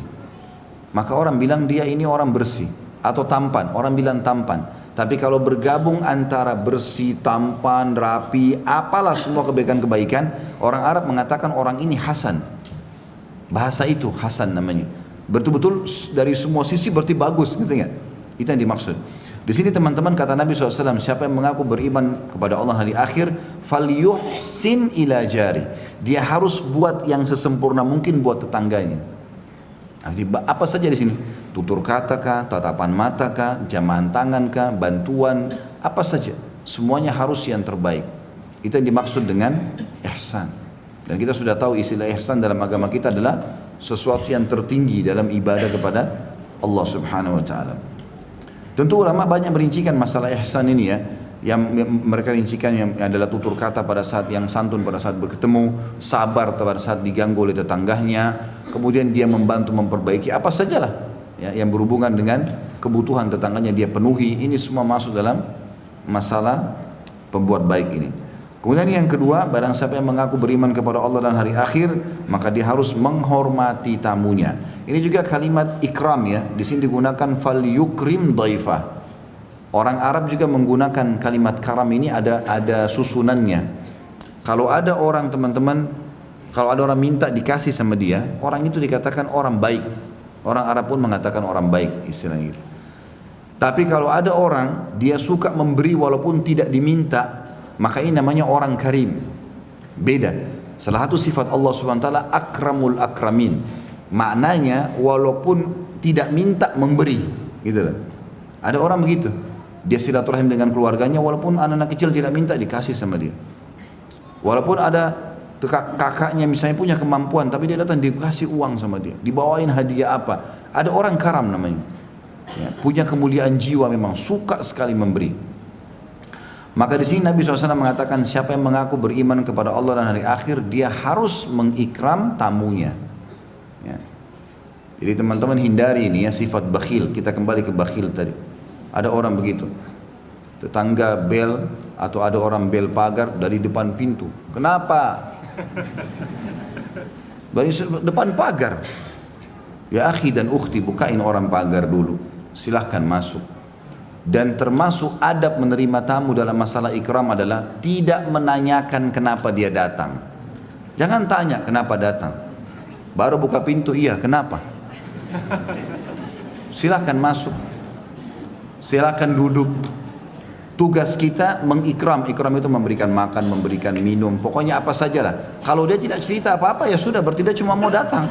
maka orang bilang dia ini orang bersih. Atau tampan, orang bilang tampan. Tapi kalau bergabung antara bersih, tampan, rapi, apalah semua kebaikan-kebaikan, orang Arab mengatakan orang ini hasan. Bahasa itu hasan namanya. Betul-betul dari semua sisi berarti bagus, gitu nggak? Itu yang dimaksud. Di sini teman-teman kata Nabi SAW, siapa yang mengaku beriman kepada Allah hari akhir, falyuhsin ila jari. Dia harus buat yang sesempurna mungkin buat tetangganya. Apa saja di sini? Tutur kata kah, tatapan mata kah, jamahan tangan kah, bantuan, apa saja. Semuanya harus yang terbaik. Itu yang dimaksud dengan ihsan. Dan kita sudah tahu istilah ihsan dalam agama kita adalah sesuatu yang tertinggi dalam ibadah kepada Allah Subhanahu wa taala. Tentu ulama banyak merincikan masalah ihsan ini ya. Yang mereka rincikan yang adalah tutur kata pada saat yang santun pada saat bertemu, sabar pada saat diganggu oleh tetangganya, kemudian dia membantu memperbaiki apa sajalah ya, yang berhubungan dengan kebutuhan tetangganya dia penuhi. Ini semua masuk dalam masalah pembuat baik ini. Kemudian yang kedua, barang siapa yang mengaku beriman kepada Allah dan hari akhir, maka dia harus menghormati tamunya. Ini juga kalimat ikram ya, di sini digunakan fal yukrim dhaifah. Orang Arab juga menggunakan kalimat karam ini ada susunannya. Kalau ada orang teman-teman, kalau ada orang minta dikasih sama dia, orang itu dikatakan orang baik, Orang Arab pun mengatakan orang baik istilahnya gitu. Tapi kalau ada orang dia suka memberi walaupun tidak diminta, maka ini namanya orang karim. Beda. Salah satu sifat Allah Subhanahu wa taala akramul akramin. Maknanya walaupun tidak minta memberi, gitu loh. Ada orang begitu. Dia silaturahim dengan keluarganya walaupun anak-anak kecil tidak minta dikasih sama dia. Walaupun ada kakaknya misalnya punya kemampuan tapi dia datang dikasih uang sama dia, dibawain hadiah apa. Ada orang karam namanya, ya, punya kemuliaan jiwa, memang suka sekali memberi. Maka di sini Nabi SAW mengatakan siapa yang mengaku beriman kepada Allah dan hari akhir, dia harus mengikram tamunya, ya. Jadi teman-teman hindari ini ya sifat bakhil. Kita kembali ke bakhil tadi. Ada orang begitu, tetangga bel atau ada orang bel pagar dari depan pintu. Kenapa? Dari depan pagar. Ya akhi dan ukhti, bukain orang pagar dulu, silahkan masuk. Dan termasuk adab menerima tamu dalam masalah ikram adalah tidak menanyakan kenapa dia datang. Jangan tanya kenapa datang. Baru buka pintu, iya kenapa? Silahkan masuk, silahkan duduk. Tugas kita mengikram. Ikram itu memberikan makan, memberikan minum, pokoknya apa sajalah. Kalau dia tidak cerita apa-apa ya sudah, berarti dia cuma mau datang,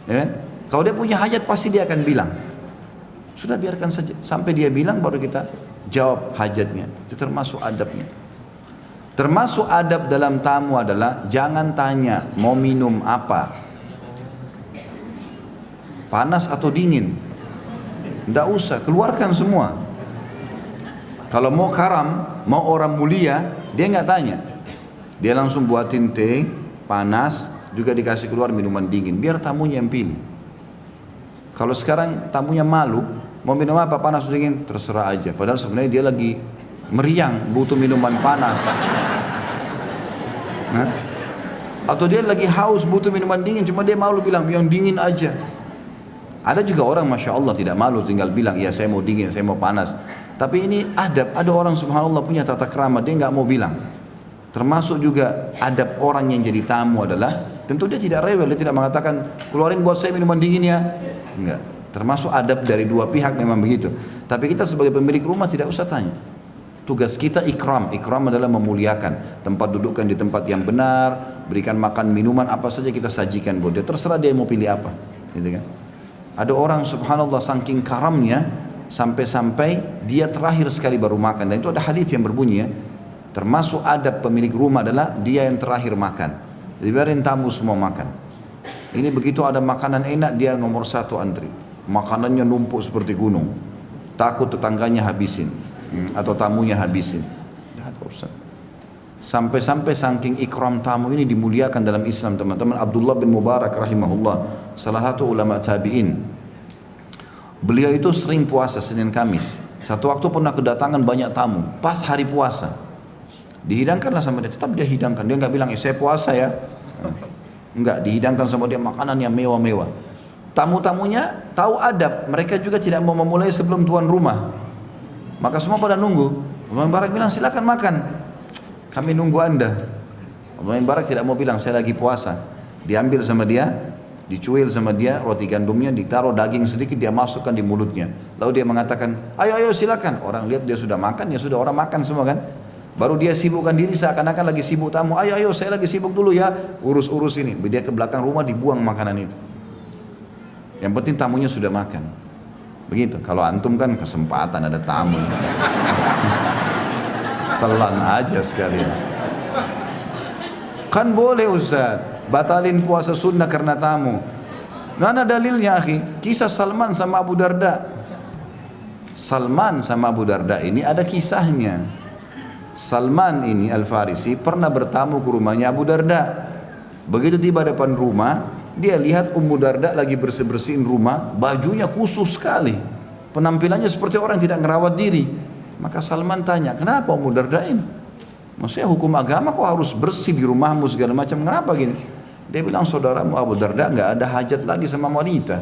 ya kan? Kalau dia punya hajat pasti dia akan bilang. Sudah biarkan saja sampai dia bilang baru kita jawab hajatnya. Itu termasuk adabnya. Termasuk adab dalam tamu adalah jangan tanya mau minum apa, panas atau dingin. Tidak usah, keluarkan semua. Kalau mau karam, mau orang mulia, dia nggak tanya. Dia langsung buatin teh panas, juga dikasih keluar minuman dingin. Biar tamunya yang pilih. Kalau sekarang tamunya malu, mau minum apa, panas atau dingin, terserah aja. Padahal sebenarnya dia lagi meriang, butuh minuman panas. Nah? Atau dia lagi haus, butuh minuman dingin, cuma dia malu bilang yang dingin aja. Ada juga orang Masya Allah tidak malu, tinggal bilang, ya saya mau dingin, saya mau panas. Tapi ini adab. Ada orang subhanallah punya tata krama, dia nggak mau bilang. Termasuk juga adab orang yang jadi tamu adalah tentu dia tidak rewel, dia tidak mengatakan keluarin buat saya minuman dingin ya. Enggak. Termasuk adab dari dua pihak memang begitu. Tapi kita sebagai pemilik rumah tidak usah tanya. Tugas kita ikram. Ikram adalah memuliakan. Tempat dudukkan di tempat yang benar, berikan makan minuman apa saja kita sajikan buat dia. Terserah dia mau pilih apa, gitu kan. Ada orang subhanallah saking karamnya sampai-sampai dia terakhir sekali baru makan. Dan itu ada hadis yang berbunyi ya, termasuk adab pemilik rumah adalah dia yang terakhir makan. Dibiarin tamu semua makan. Ini begitu ada makanan enak dia nomor satu antri. Makanannya numpuk seperti gunung. Takut tetangganya habisin atau tamunya habisin. Sampai-sampai saking ikram tamu ini dimuliakan dalam Islam teman-teman. Abdullah bin Mubarak rahimahullah, salah satu ulama tabi'in. Beliau itu sering puasa Senin Kamis. Satu waktu pernah kedatangan banyak tamu pas hari puasa. Dihidangkanlah sama dia, tetap dia hidangkan. Dia nggak bilang saya puasa ya. Enggak, dihidangkan sama dia makanan yang mewah-mewah. Tamu-tamunya tahu adab, mereka juga tidak mau memulai sebelum tuan rumah. Maka semua pada nunggu. Abdullah bin Mubarak bilang silakan makan, kami nunggu anda. Abdullah bin Mubarak tidak mau bilang saya lagi puasa. Diambil sama dia, dicuil sama dia roti gandumnya, ditaruh daging sedikit, dia masukkan di mulutnya. Lalu dia mengatakan, ayo silakan. Orang lihat dia sudah makan, ya sudah, orang makan semua kan. Baru dia sibukkan diri seakan-akan lagi sibuk tamu. Ayo saya lagi sibuk dulu ya, urus ini. Dia ke belakang rumah dibuang makanan itu. Yang penting tamunya sudah makan. Begitu. Kalau antum kan kesempatan ada tamu, telan aja sekalian. Kan boleh Ustaz batalin puasa sunnah karena tamu. Mana dalilnya akhi? Kisah Salman sama Abu Darda. Salman sama Abu Darda ini ada kisahnya. Salman ini Al-Farisi pernah bertamu ke rumahnya Abu Darda. Begitu tiba depan rumah, dia lihat Ummu Darda lagi bersih-bersihin rumah, bajunya khusus sekali, penampilannya seperti orang tidak ngerawat diri. Maka Salman tanya, kenapa Ummu Darda ini? Maksudnya hukum agama kok harus bersih di rumahmu segala macam, kenapa gini? Dia bilang, saudaramu Abu Darda nggak ada hajat lagi sama wanita.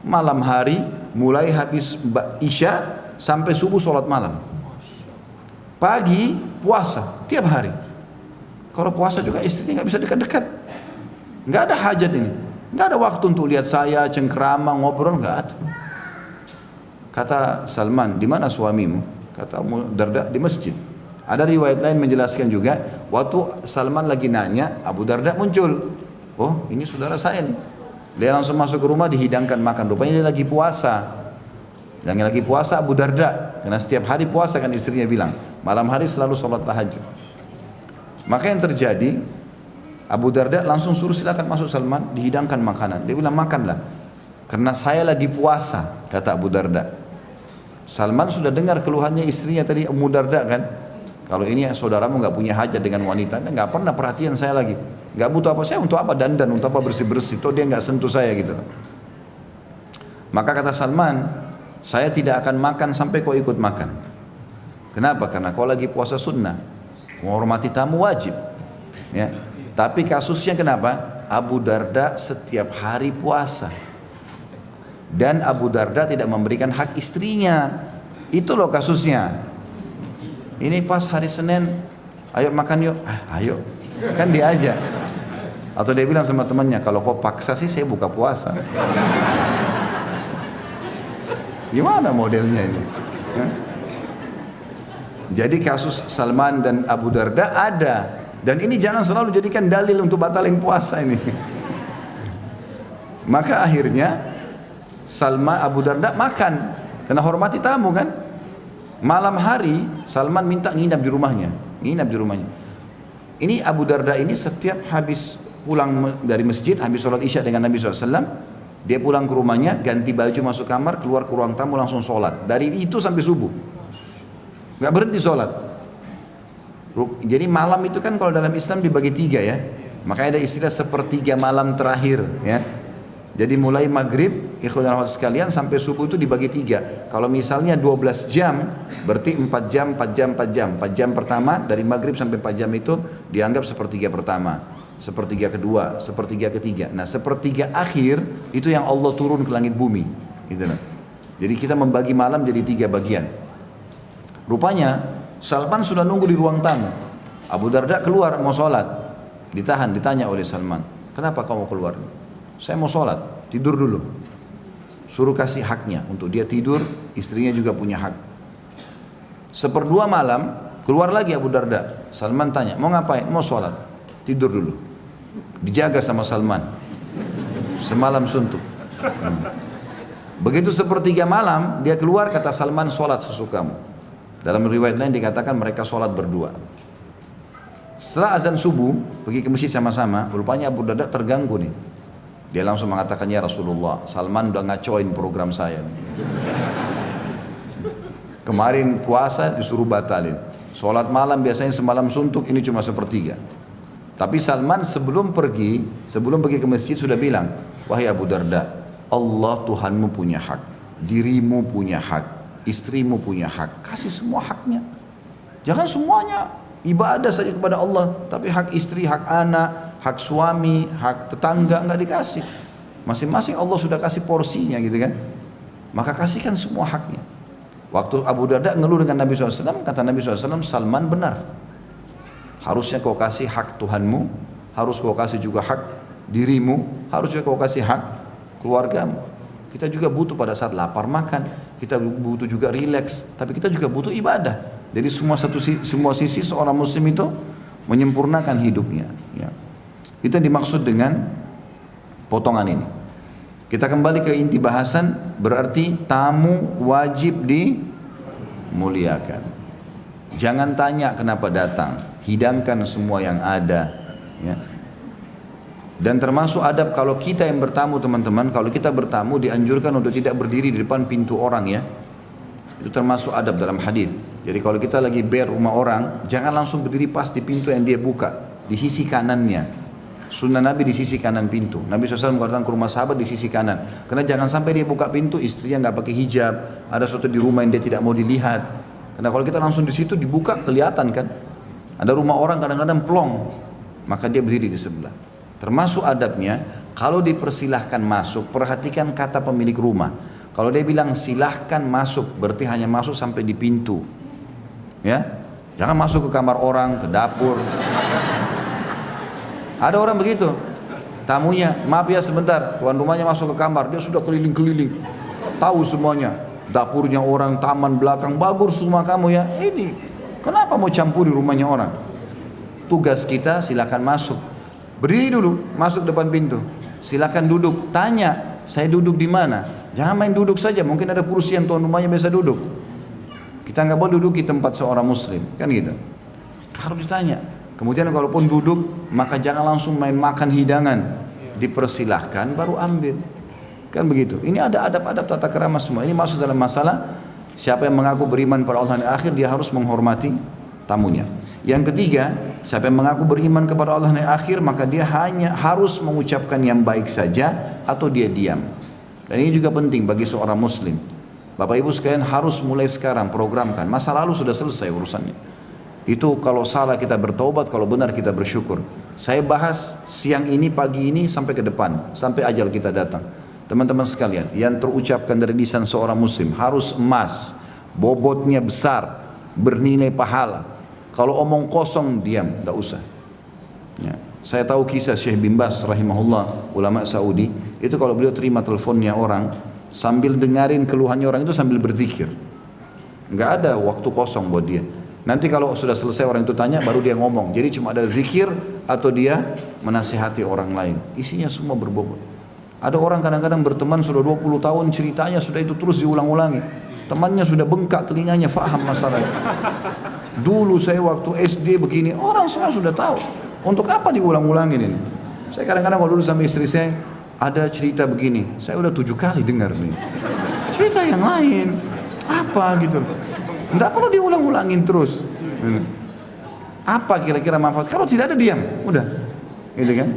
Malam hari mulai habis Isya sampai subuh sholat malam. Pagi puasa tiap hari. Kalau puasa juga istrinya nggak bisa dekat-dekat. Nggak ada hajat ini. Nggak ada waktu untuk lihat saya, cengkerama, ngobrol, nggak ada. Kata Salman, di mana suamimu? Kata Abu Darda, di masjid. Ada riwayat lain menjelaskan juga, waktu Salman lagi nanya, Abu Darda muncul. Oh, ini saudara saya nih. Dia langsung masuk ke rumah, dihidangkan makan. Rupanya dia lagi puasa. Yang lagi puasa Abu Darda, karena setiap hari puasa kan istrinya bilang, malam hari selalu sholat tahajud. Maka yang terjadi, Abu Darda langsung suruh silakan masuk Salman, dihidangkan makanan. Dia bilang makanlah, karena saya lagi puasa, kata Abu Darda. Salman sudah dengar keluhannya istrinya tadi Abu Darda kan, kalau ini saudaramu nggak punya hajat dengan wanita, nggak pernah perhatian saya lagi, nggak butuh apa saya, untuk apa dandan, untuk apa bersih bersih, toh dia nggak sentuh saya gitu. Maka kata Salman, saya tidak akan makan sampai kau ikut makan. Kenapa? Karena kau lagi puasa sunnah, menghormati tamu wajib. Ya. Tapi kasusnya kenapa? Abu Darda setiap hari puasa. Dan Abu Darda tidak memberikan hak istrinya. Itu loh kasusnya. Ini pas hari Senin, ayo makan yuk. Ayo. Kan dia aja. Atau dia bilang sama temannya, kalau kau paksa sih saya buka puasa. Gimana modelnya ini? Jadi kasus Salman dan Abu Darda ada. Dan ini jangan selalu jadikan dalil untuk batalin puasa ini. Maka akhirnya Salman Abu Darda makan karena hormati tamu kan. Malam hari Salman minta nginap di rumahnya, Ini Abu Darda ini setiap habis pulang dari masjid, habis sholat isya dengan Nabi SAW, dia pulang ke rumahnya, ganti baju masuk kamar, keluar ke ruang tamu langsung sholat. Dari itu sampai subuh, nggak berhenti sholat. Jadi malam itu kan kalau dalam Islam dibagi 3 ya. Makanya ada istilah sepertiga malam terakhir ya. Jadi mulai maghrib, ikhwan dan akhwat sekalian, sampai subuh itu dibagi 3. Kalau misalnya 12 jam, berarti 4 jam, 4 jam, 4 jam. 4 jam pertama dari maghrib sampai 4 jam itu dianggap sepertiga pertama, sepertiga kedua, sepertiga ketiga. Nah sepertiga akhir itu yang Allah turun ke langit bumi gitu. Jadi kita membagi malam jadi 3 bagian. Rupanya Salman sudah nunggu di ruang tamu. Abu Darda keluar mau sholat, ditanya oleh Salman, kenapa kamu keluar? Saya mau sholat, tidur dulu. Suruh kasih haknya untuk dia tidur, istrinya juga punya hak. 1/2 malam keluar lagi Abu Darda. Salman tanya, mau ngapain? Mau sholat, tidur dulu. Dijaga sama Salman semalam suntuk. Begitu 1/3 malam dia keluar, kata Salman, sholat sesukamu. Dalam riwayat lain dikatakan mereka sholat berdua. Setelah azan subuh, pergi ke masjid sama-sama. Rupanya Abu Darda terganggu nih. Dia langsung mengatakan, ya Rasulullah, Salman udah ngacoin program saya. Kemarin puasa disuruh batalin. Sholat malam biasanya semalam suntuk, ini cuma 1/3. Tapi Salman sebelum pergi ke masjid sudah bilang, wahai Abu Darda, Allah Tuhanmu punya hak, dirimu punya hak, istrimu punya hak, kasih semua haknya. Jangan semuanya ibadah saja kepada Allah, tapi hak istri, hak anak, hak suami, hak tetangga nggak dikasih. Masing-masing Allah sudah kasih porsinya gitu kan. Maka kasihkan semua haknya. Waktu Abu Darda ngeluh dengan Nabi SAW, kata Nabi SAW, Salman benar. Harusnya kau kasih hak Tuhanmu, harus kau kasih juga hak dirimu, harus juga kau kasih hak keluargamu. Kita juga butuh pada saat lapar makan, kita butuh juga rileks, tapi kita juga butuh ibadah. Jadi semua sisi seorang muslim itu menyempurnakan hidupnya. Ya. Itu yang dimaksud dengan potongan ini. Kita kembali ke inti bahasan, berarti tamu wajib dimuliakan. Jangan tanya kenapa datang, hidangkan semua yang ada. Ya. Dan termasuk adab kalau kita yang bertamu teman-teman, kalau kita bertamu dianjurkan untuk tidak berdiri di depan pintu orang ya. Itu termasuk adab dalam hadis. Jadi kalau kita lagi rumah orang, jangan langsung berdiri pas di pintu yang dia buka, di sisi kanannya. Sunnah Nabi di sisi kanan pintu. Nabi SAW mengatakan ke rumah sahabat di sisi kanan. Karena jangan sampai dia buka pintu, istrinya nggak pakai hijab, ada sesuatu di rumah yang dia tidak mau dilihat. Karena kalau kita langsung di situ dibuka kelihatan kan. Ada rumah orang kadang-kadang plong, maka dia berdiri di sebelah. Termasuk adabnya, kalau dipersilahkan masuk, perhatikan kata pemilik rumah. Kalau dia bilang silahkan masuk, berarti hanya masuk sampai di pintu. Ya, jangan masuk ke kamar orang, ke dapur. Ada orang begitu. Tamunya, maaf ya sebentar, tuan rumahnya masuk ke kamar, dia sudah keliling-keliling, tahu semuanya, dapurnya orang, taman belakang, bagus rumah kamu ya. Ini, kenapa mau campuri rumahnya orang? Tugas kita silakan masuk, berdiri dulu, masuk depan pintu, silakan duduk, tanya, saya duduk di mana? Jangan main duduk saja, mungkin ada kursi yang tuan rumahnya biasa duduk. Kita nggak boleh duduk di tempat seorang muslim, kan gitu. Harus ditanya. Kemudian kalaupun duduk, maka jangan langsung main makan hidangan. Dipersilahkan baru ambil. Kan begitu. Ini ada adab-adab tata krama semua. Ini masuk dalam masalah siapa yang mengaku beriman pada Allah dan akhir, dia harus menghormati tamunya. Yang ketiga, siapa yang mengaku beriman kepada Allah dan akhir, maka dia hanya harus mengucapkan yang baik saja atau dia diam. Dan ini juga penting bagi seorang muslim. Bapak Ibu sekalian harus mulai sekarang programkan. Masa lalu sudah selesai urusannya. Itu kalau salah kita bertobat, kalau benar kita bersyukur. Saya bahas siang ini, pagi ini sampai ke depan, sampai ajal kita datang. Teman-teman sekalian, yang terucapkan dari lisan seorang muslim harus emas, bobotnya besar, bernilai pahala. Kalau omong kosong diam, tidak usah. Ya. Saya tahu kisah Syekh bin Baz rahimahullah, ulama Saudi, itu kalau beliau terima teleponnya orang, sambil dengarin keluhannya orang itu sambil berzikir. Enggak ada waktu kosong buat dia. Nanti kalau sudah selesai orang itu tanya, baru dia ngomong. Jadi cuma ada zikir atau dia menasihati orang lain. Isinya semua berbobot. Ada orang kadang-kadang berteman sudah 20 tahun, ceritanya sudah itu terus diulang-ulangi. Temannya sudah bengkak telinganya, faham masalahnya. Dulu saya waktu SD begini, orang semua sudah tahu. Untuk apa diulang-ulangin ini? Saya kadang-kadang kalau dulu sama istri saya, ada cerita begini. Saya udah 7 kali dengar nih. Cerita yang lain. Apa gitu. Tidak perlu diulang-ulangin terus. Apa kira-kira manfaat? Kalau tidak ada diam, udah. Gitu kan?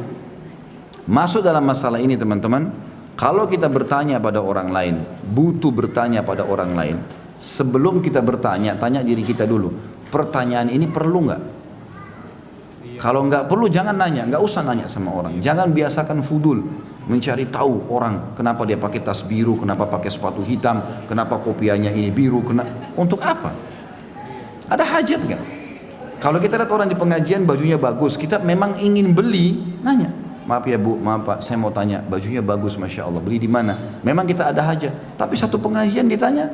Masuk dalam masalah ini teman-teman, kalau kita bertanya pada orang lain, butuh bertanya pada orang lain. Sebelum kita bertanya, tanya diri kita dulu. Pertanyaan ini perlu nggak? Kalau nggak perlu jangan nanya, nggak usah nanya sama orang. Jangan biasakan fudul, mencari tahu orang kenapa dia pakai tas biru, kenapa pakai sepatu hitam, kenapa kopiahnya ini biru, untuk apa? Ada hajat nggak? Kalau kita lihat orang di pengajian bajunya bagus, kita memang ingin beli, nanya, maaf ya bu, maaf pak, saya mau tanya, bajunya bagus, masya Allah, beli di mana? Memang kita ada hajat, tapi satu pengajian ditanya,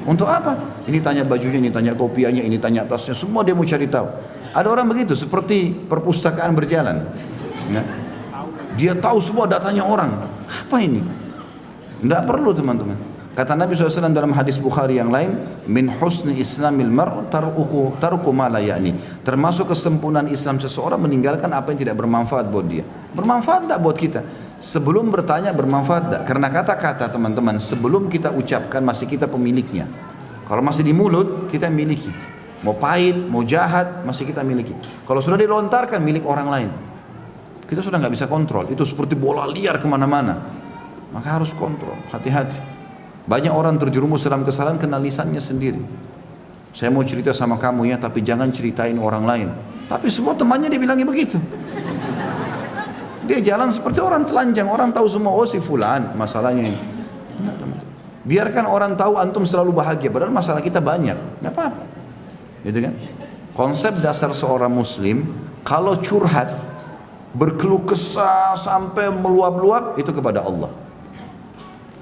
untuk apa? Ini tanya bajunya, ini tanya kopiahnya, ini tanya tasnya, semua dia mau cari tahu. Ada orang begitu, seperti perpustakaan berjalan. Ya. Dia tahu semua datanya orang. Apa ini? Tidak perlu teman-teman. Kata Nabi SAW dalam hadis Bukhari yang lain, min husni islamil mar'u tarku ma la ya'ni. Termasuk kesempurnaan Islam seseorang meninggalkan apa yang tidak bermanfaat buat dia. Bermanfaat tidak buat kita? Sebelum bertanya bermanfaat tidak? Karena kata-kata teman-teman sebelum kita ucapkan masih kita pemiliknya. Kalau masih di mulut kita miliki. Mau pahit, mau jahat masih kita miliki. Kalau sudah dilontarkan milik orang lain, kita sudah nggak bisa kontrol. Itu seperti bola liar kemana-mana. Maka harus kontrol, hati-hati. Banyak orang terjerumus dalam kesalahan kena lisannya sendiri. Saya mau cerita sama kamu ya, tapi jangan ceritain orang lain. Tapi semua temannya dibilangnya begitu. Dia jalan seperti orang telanjang, orang tahu semua, oh si fulan masalahnya ini. Biarkan orang tahu antum selalu bahagia, padahal masalah kita banyak, nggak apa-apa. Gitu kan? Konsep dasar seorang muslim, kalau curhat, berkeluh kesah sampai meluap-luap, itu kepada Allah.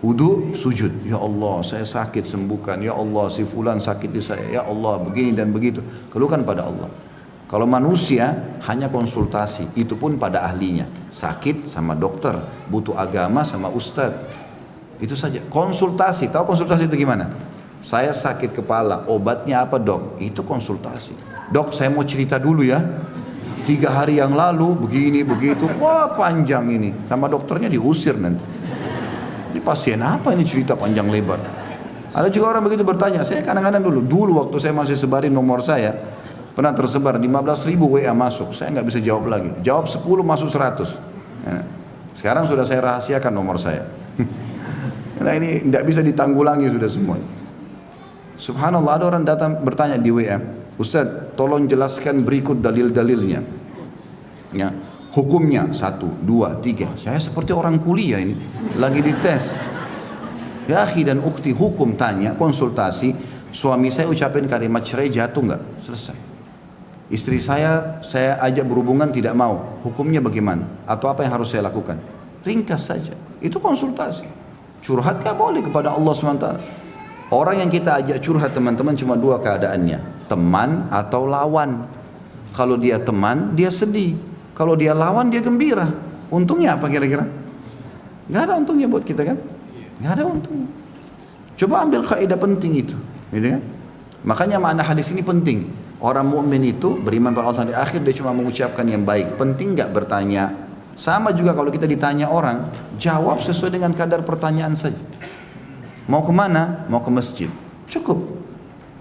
Wudu, sujud, ya Allah saya sakit sembuhkan, ya Allah si fulan sakit di saya, ya Allah begini dan begitu, keluhkan pada Allah. Kalau manusia hanya konsultasi, itu pun pada ahlinya. Sakit sama dokter, butuh agama sama ustadz, itu saja. Konsultasi, tahu konsultasi itu gimana? Saya sakit kepala, obatnya apa dok? Itu konsultasi. Dok saya mau cerita dulu ya, 3 hari yang lalu begini begitu, wah panjang ini, sama dokternya diusir nanti. Ini pasien apa ini cerita panjang lebar? Ada juga orang begitu bertanya. Saya kadang-kadang dulu waktu saya masih sebarin nomor saya, pernah tersebar 15.000 WA masuk, saya nggak bisa jawab lagi. Jawab 10 masuk 100. Ya. Sekarang sudah saya rahasiakan nomor saya. Nah ini tidak bisa ditanggulangi sudah semuanya. Subhanallah, ada orang datang bertanya di WA, Ustaz tolong jelaskan berikut dalil-dalilnya ya, hukumnya 1, 2, 3. Saya seperti orang kuliah ini, lagi dites. Ya akhi dan ukhti, hukum tanya, konsultasi, suami saya ucapin kalimat cerai jatuh nggak? Selesai. Istri saya ajak berhubungan tidak mau. Hukumnya bagaimana? Atau apa yang harus saya lakukan? Ringkas saja. Itu konsultasi. Curhat gak boleh kepada Allah SWT. Orang yang kita ajak curhat teman-teman cuma dua keadaannya. Teman atau lawan. Kalau dia teman, dia sedih. Kalau dia lawan, dia gembira. Untungnya apa kira-kira? Gak ada untungnya buat kita kan? Gak ada untungnya. Coba ambil kaidah penting itu. Gitu kan? Makanya makna hadis ini penting. Orang mukmin itu beriman pada Allah di akhir, dia cuma mengucapkan yang baik. Penting nggak bertanya? Sama juga kalau kita ditanya orang, jawab sesuai dengan kadar pertanyaan saja. Mau kemana? Mau ke masjid. Cukup.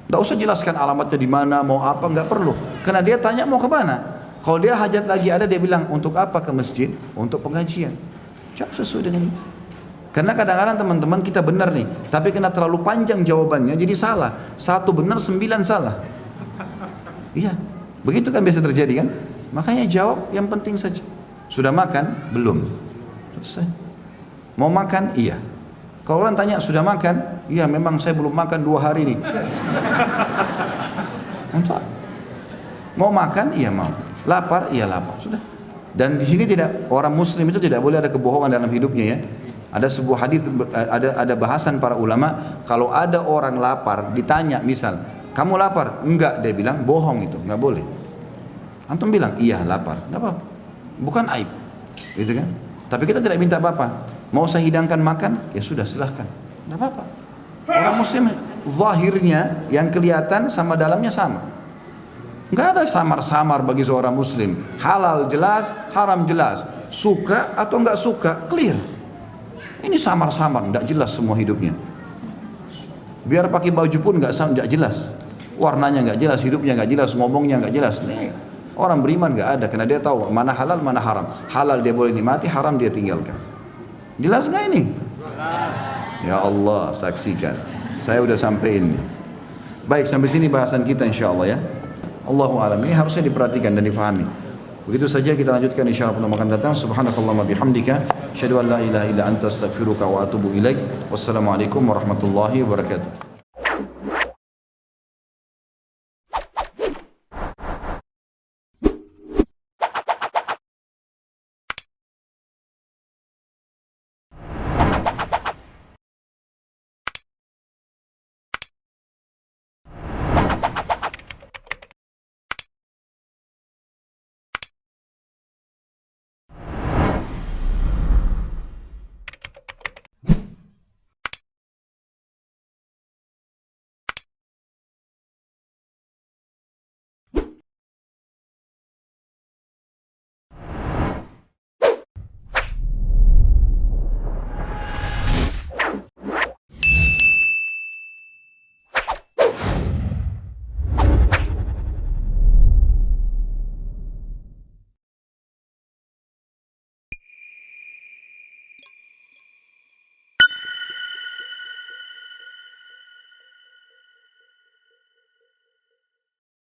Nggak usah jelaskan alamatnya di mana, mau apa, nggak perlu. Karena dia tanya mau kemana. Kalau dia hajat lagi ada, dia bilang untuk apa ke masjid? Untuk pengajian. Jawab sesuai dengan itu. Karena kadang-kadang teman-teman kita benar nih, tapi karena terlalu panjang jawabannya jadi salah. 1 benar 9 salah. Iya, begitu kan biasa terjadi kan? Makanya jawab yang penting saja. Sudah makan? Belum. Selesai. Mau makan? Iya. Kalau orang tanya sudah makan? Iya, memang saya belum makan 2 hari nih. Untuk mau makan? Iya mau. Lapar? Iya lapar. Sudah. Dan di sini tidak, orang Muslim itu tidak boleh ada kebohongan dalam hidupnya ya. Ada sebuah hadis, ada bahasan para ulama, kalau ada orang lapar ditanya misal, kamu lapar? Enggak, dia bilang bohong, itu nggak boleh. Antum bilang iya lapar, nggak apa-apa, bukan aib, gitu kan? Tapi kita tidak minta apa-apa. Mau saya hidangkan makan? Ya sudah silahkan, nggak apa-apa. Orang Muslim zahirnya yang kelihatan sama dalamnya sama. Nggak ada samar-samar bagi seorang Muslim. Halal jelas, haram jelas, suka atau nggak suka clear. Ini samar-samar, nggak jelas semua hidupnya. Biar pakai baju pun nggak jelas. Warnanya nggak jelas, hidupnya nggak jelas, ngomongnya nggak jelas. Nih, orang beriman nggak ada, karena dia tahu mana halal, mana haram. Halal dia boleh nikmati, haram dia tinggalkan. Jelas nggak ini? Jelas. Ya Allah, saksikan. Saya udah sampein. Baik, sampai sini bahasan kita insya Allah ya. Allahu a'lam. Ini harusnya diperhatikan dan difahami. Begitu saja kita lanjutkan insyaallah pada makan datang. Subhanakallahumma bihamdika, asyhadu an la ilaha illa anta astaghfiruka wa atubu ilaik. Wassalamualaikum warahmatullahi wabarakatuh.